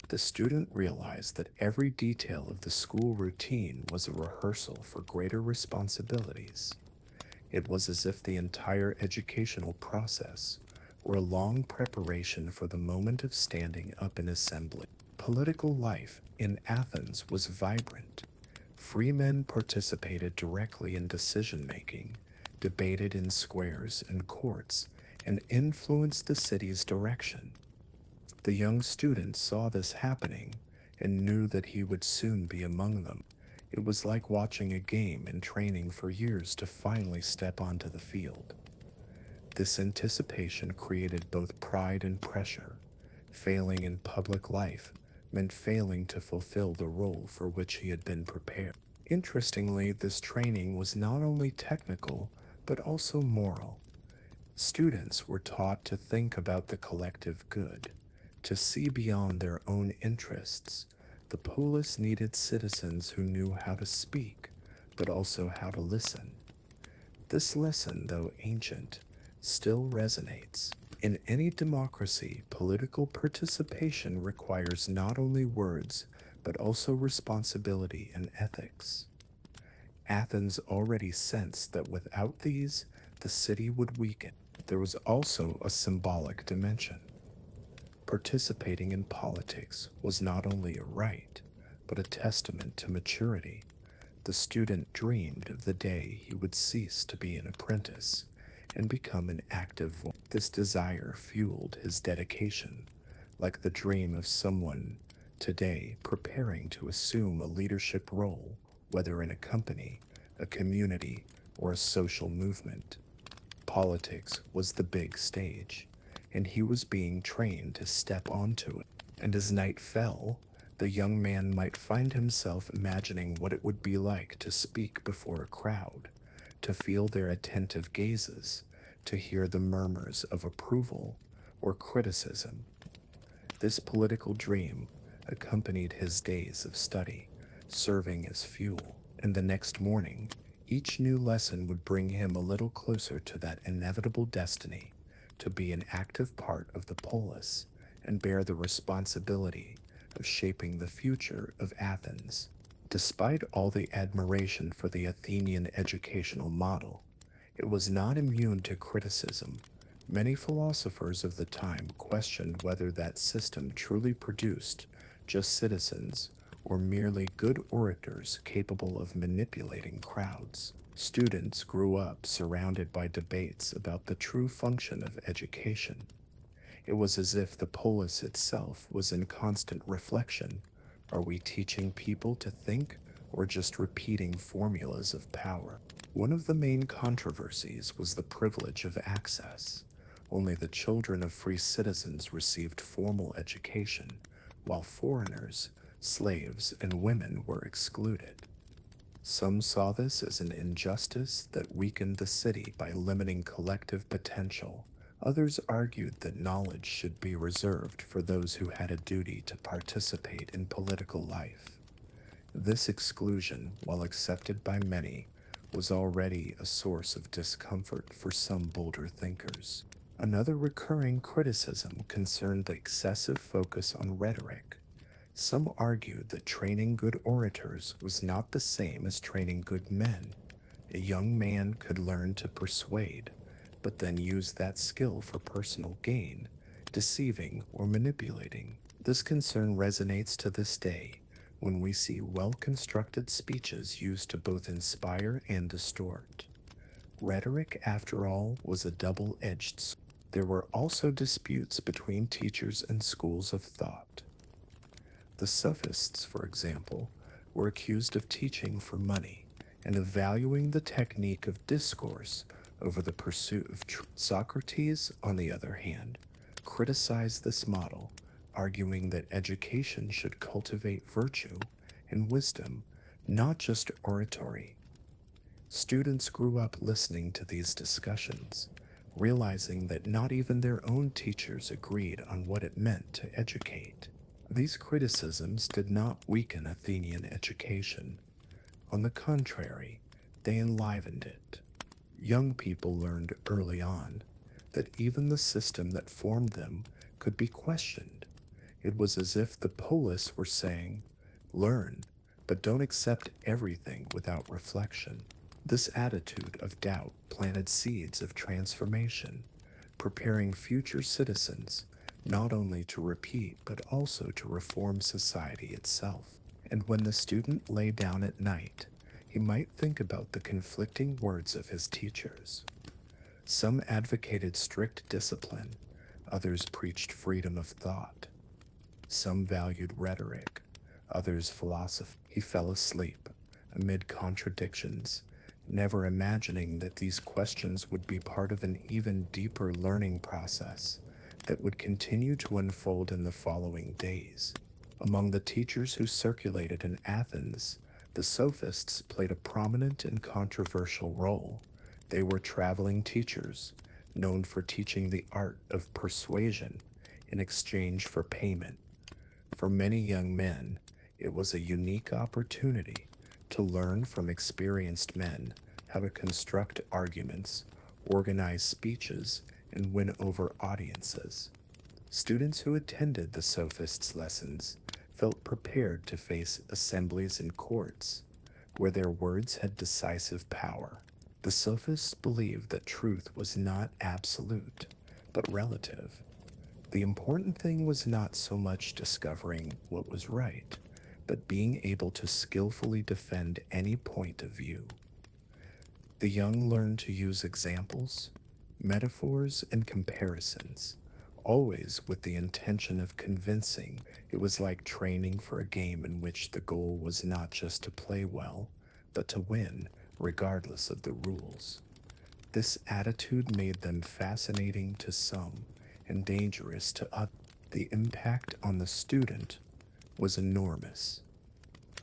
The student realized that every detail of the school routine was a rehearsal for greater responsibilities. It was as if the entire educational process were a long preparation for the moment of standing up in assembly. Political life in Athens was vibrant. Free men participated directly in decision making, debated in squares and courts, and influenced the city's direction. The young student saw this happening and knew that he would soon be among them. It was like watching a game and training for years to finally step onto the field. This anticipation created both pride and pressure. Failing in public life meant failing to fulfill the role for which he had been prepared. Interestingly, this training was not only technical, but also moral. Students were taught to think about the collective good, to see beyond their own interests. The polis needed citizens who knew how to speak, but also how to listen. This lesson, though ancient, still resonates. In any democracy, political participation requires not only words, but also responsibility and ethics. Athens already sensed that without these, the city would weaken. There was also a symbolic dimension. Participating in politics was not only a right, but a testament to maturity. The student dreamed of the day he would cease to be an apprentice and become an active voice. This desire fueled his dedication, like the dream of someone today preparing to assume a leadership role, whether in a company, a community, or a social movement. Politics was the big stage, and he was being trained to step onto it. And as night fell, the young man might find himself imagining what it would be like to speak before a crowd, to feel their attentive gazes, to hear the murmurs of approval or criticism. This political dream accompanied his days of study, serving as fuel, and the next morning, each new lesson would bring him a little closer to that inevitable destiny, to be an active part of the polis and bear the responsibility of shaping the future of Athens. Despite all the admiration for the Athenian educational model, it was not immune to criticism. Many philosophers of the time questioned whether that system truly produced just citizens or merely good orators capable of manipulating crowds. Students grew up surrounded by debates about the true function of education. It was as if the polis itself was in constant reflection. Are we teaching people to think or just repeating formulas of power? One of the main controversies was the privilege of access. Only the children of free citizens received formal education, while foreigners, slaves, and women were excluded. Some saw this as an injustice that weakened the city by limiting collective potential. Others argued that knowledge should be reserved for those who had a duty to participate in political life. This exclusion, while accepted by many, was already a source of discomfort for some bolder thinkers. Another recurring criticism concerned the excessive focus on rhetoric. Some argued that training good orators was not the same as training good men. A young man could learn to persuade, but then use that skill for personal gain, deceiving or manipulating. This concern resonates to this day when we see well-constructed speeches used to both inspire and distort. Rhetoric, after all, was a double-edged sword. There were also disputes between teachers and schools of thought. The sophists, for example, were accused of teaching for money and of valuing the technique of discourse over the pursuit of truth. Socrates, on the other hand, criticized this model, arguing that education should cultivate virtue and wisdom, not just oratory. Students grew up listening to these discussions, realizing that not even their own teachers agreed on what it meant to educate. These criticisms did not weaken Athenian education. On the contrary, they enlivened it. Young people learned early on that even the system that formed them could be questioned. It was as if the polis were saying, learn, but don't accept everything without reflection. This attitude of doubt planted seeds of transformation, preparing future citizens not only to repeat but also to reform society itself. And when the student lay down at night, he might think about the conflicting words of his teachers. Some advocated strict discipline, others preached freedom of thought. Some valued rhetoric, others philosophy. He fell asleep amid contradictions, never imagining that these questions would be part of an even deeper learning process that would continue to unfold in the following days. Among the teachers who circulated in Athens, the sophists played a prominent and controversial role. They were traveling teachers, known for teaching the art of persuasion in exchange for payment. For many young men, it was a unique opportunity to learn from experienced men how to construct arguments, organize speeches, and win over audiences. Students who attended the sophists' lessons felt prepared to face assemblies and courts, where their words had decisive power. The sophists believed that truth was not absolute, but relative. The important thing was not so much discovering what was right, but being able to skillfully defend any point of view. The young learned to use examples, metaphors, and comparisons, always with the intention of convincing. It was like training for a game in which the goal was not just to play well, but to win, regardless of the rules. This attitude made them fascinating to some and dangerous to others. The impact on the student was enormous.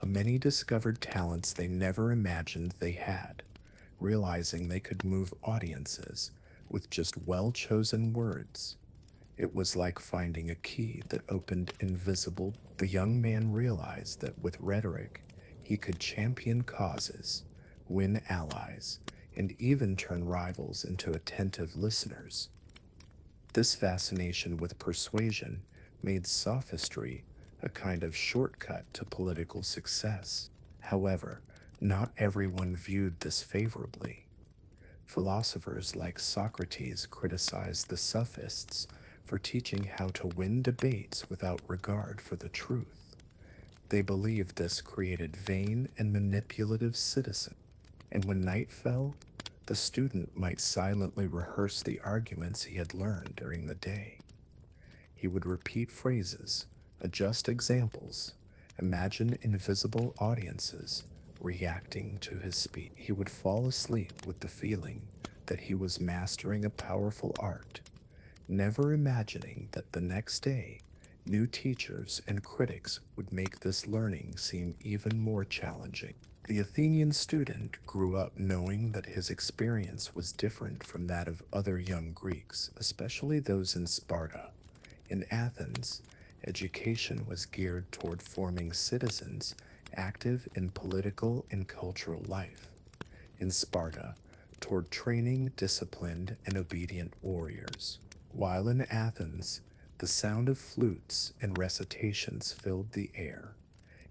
Many discovered talents they never imagined they had, realizing they could move audiences with just well chosen words. It was like finding a key that opened invisible. The young man realized that with rhetoric, he could champion causes, win allies, and even turn rivals into attentive listeners. This fascination with persuasion made sophistry a kind of shortcut to political success. However, not everyone viewed this favorably. Philosophers like Socrates criticized the sophists for teaching how to win debates without regard for the truth. They believed this created vain and manipulative citizens, and when night fell, the student might silently rehearse the arguments he had learned during the day. He would repeat phrases, adjust examples, imagine invisible audiences reacting to his speech. He would fall asleep with the feeling that he was mastering a powerful art, never imagining that the next day, new teachers and critics would make this learning seem even more challenging. The Athenian student grew up knowing that his experience was different from that of other young Greeks, especially those in Sparta. In Athens, education was geared toward forming citizens active in political and cultural life. In Sparta, toward training disciplined and obedient warriors. While in Athens, the sound of flutes and recitations filled the air.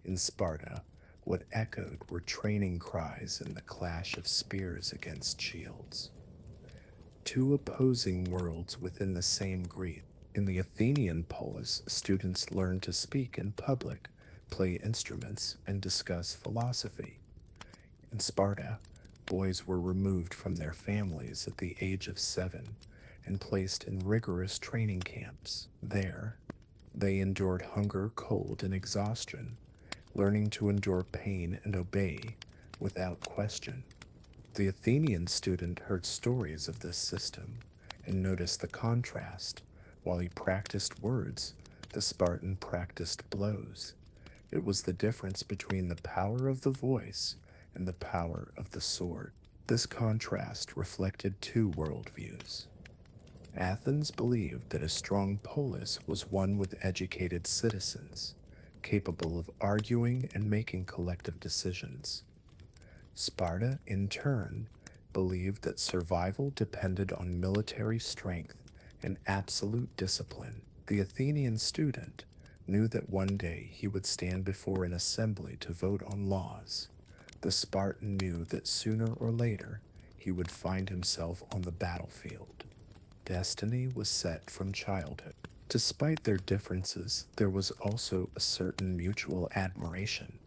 In Sparta, what echoed were training cries and the clash of spears against shields. Two opposing worlds within the same Greece. In the Athenian polis, students learned to speak in public, play instruments, and discuss philosophy. In Sparta, boys were removed from their families at the age of 7 and placed in rigorous training camps. There, they endured hunger, cold, and exhaustion, learning to endure pain and obey without question. The Athenian student heard stories of this system and noticed the contrast. While he practiced words, the Spartan practiced blows. It was the difference between the power of the voice and the power of the sword. This contrast reflected two worldviews. Athens believed that a strong polis was one with educated citizens, capable of arguing and making collective decisions. Sparta, in turn, believed that survival depended on military strength and absolute discipline. The Athenian student knew that one day he would stand before an assembly to vote on laws. The Spartan knew that sooner or later he would find himself on the battlefield. Destiny was set from childhood. Despite their differences, there was also a certain mutual admiration.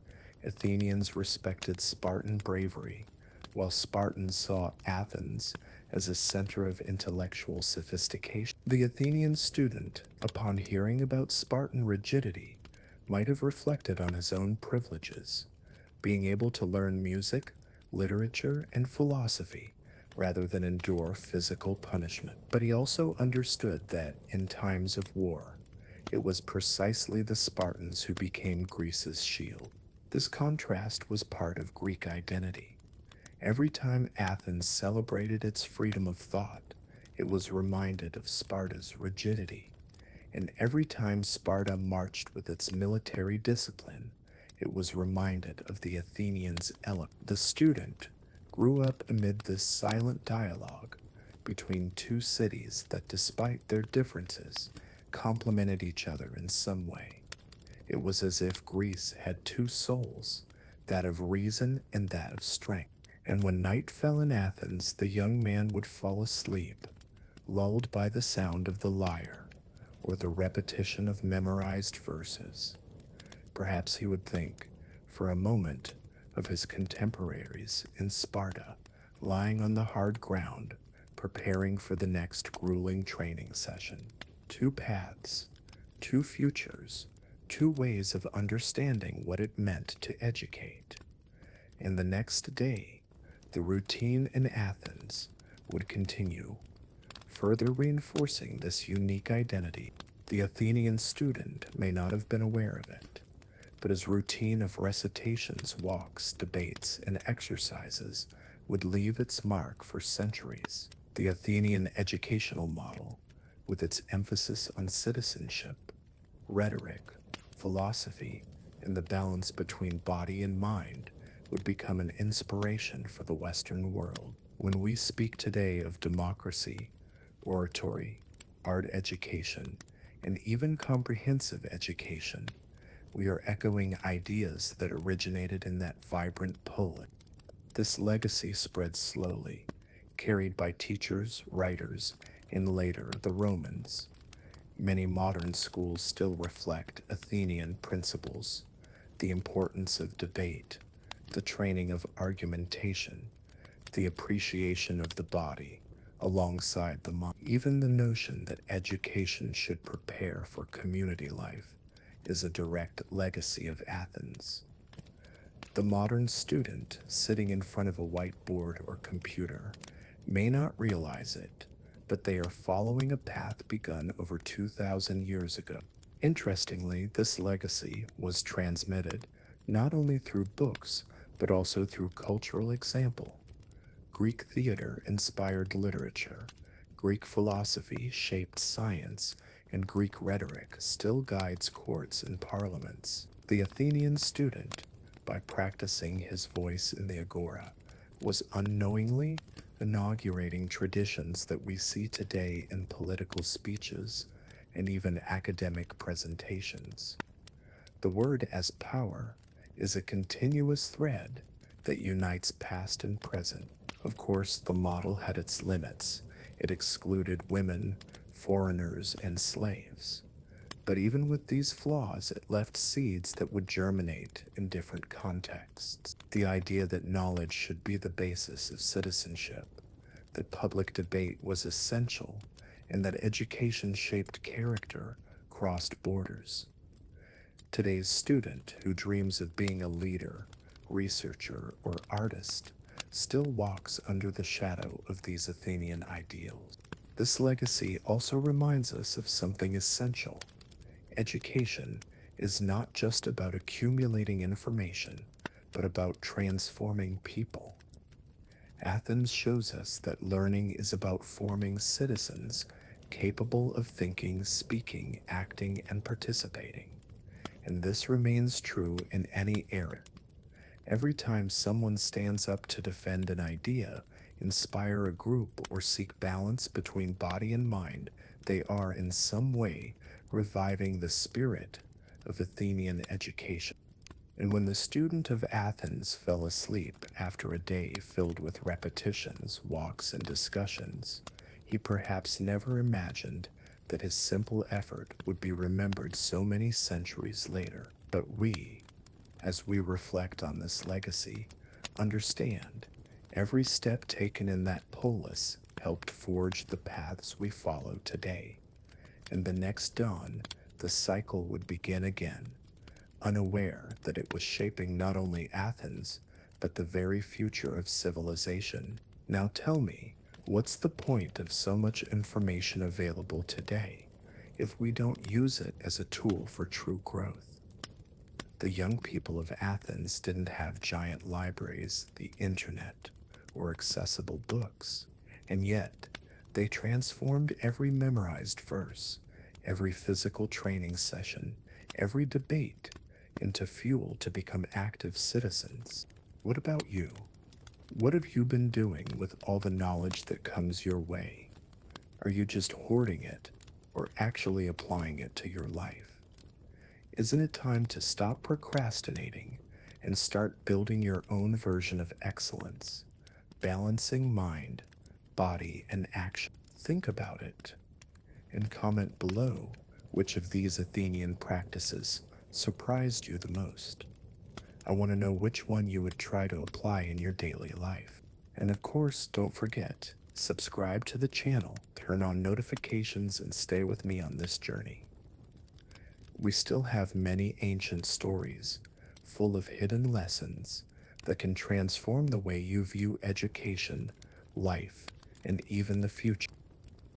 Athenians respected Spartan bravery, while Spartans saw Athens as a center of intellectual sophistication. The Athenian student, upon hearing about Spartan rigidity, might have reflected on his own privileges, being able to learn music, literature, and philosophy rather than endure physical punishment. But he also understood that, in times of war, it was precisely the Spartans who became Greece's shield. This contrast was part of Greek identity. Every time Athens celebrated its freedom of thought, it was reminded of Sparta's rigidity. And every time Sparta marched with its military discipline, it was reminded of the Athenians' eloquence. The student grew up amid this silent dialogue between two cities that, despite their differences, complemented each other in some way. It was as if Greece had two souls, that of reason and that of strength. And when night fell in Athens, the young man would fall asleep, lulled by the sound of the lyre or the repetition of memorized verses. Perhaps he would think, for a moment, of his contemporaries in Sparta, lying on the hard ground, preparing for the next grueling training session. Two paths, two futures, two ways of understanding what it meant to educate. And the next day, the routine in Athens would continue, further reinforcing this unique identity. The Athenian student may not have been aware of it, but his routine of recitations, walks, debates, and exercises would leave its mark for centuries. The Athenian educational model, with its emphasis on citizenship, rhetoric, philosophy, and the balance between body and mind, would become an inspiration for the Western world. When we speak today of democracy, oratory, art education, and even comprehensive education, we are echoing ideas that originated in that vibrant polis. This legacy spread slowly, carried by teachers, writers, and later the Romans. Many modern schools still reflect Athenian principles: the importance of debate, the training of argumentation, the appreciation of the body alongside the mind. Even the notion that education should prepare for community life is a direct legacy of Athens. The modern student sitting in front of a whiteboard or computer may not realize it, but they are following a path begun over 2,000 years ago. Interestingly, this legacy was transmitted not only through books, but also through cultural example. Greek theater inspired literature, Greek philosophy shaped science, and Greek rhetoric still guides courts and parliaments. The Athenian student, by practicing his voice in the agora, was unknowingly inaugurating traditions that we see today in political speeches and even academic presentations. The word as power is a continuous thread that unites past and present. Of course, the model had its limits. It excluded women, foreigners, and slaves. But even with these flaws, it left seeds that would germinate in different contexts. The idea that knowledge should be the basis of citizenship, that public debate was essential, and that education shaped character crossed borders. Today's student who dreams of being a leader, researcher, or artist still walks under the shadow of these Athenian ideals. This legacy also reminds us of something essential. Education is not just about accumulating information, but about transforming people. Athens shows us that learning is about forming citizens capable of thinking, speaking, acting, and participating. And this remains true in any era. Every time someone stands up to defend an idea, inspire a group, or seek balance between body and mind, they are in some way reviving the spirit of Athenian education. And when the student of Athens fell asleep after a day filled with repetitions, walks, and discussions, he perhaps never imagined that his simple effort would be remembered so many centuries later. But we, as we reflect on this legacy, understand every step taken in that polis helped forge the paths we follow today. And the next dawn, the cycle would begin again, unaware that it was shaping not only Athens, but the very future of civilization. Now tell me, what's the point of so much information available today if we don't use it as a tool for true growth? The young people of Athens didn't have giant libraries, the internet, or accessible books, and yet they transformed every memorized verse, every physical training session, every debate into fuel to become active citizens. What about you? What have you been doing with all the knowledge that comes your way? Are you just hoarding it or actually applying it to your life? Isn't it time to stop procrastinating and start building your own version of excellence, balancing mind, body, and action? Think about it and comment below which of these Athenian practices surprised you the most. I want to know which one you would try to apply in your daily life. And of course, don't forget, subscribe to the channel, turn on notifications, and stay with me on this journey. We still have many ancient stories full of hidden lessons that can transform the way you view education, life, and even the future.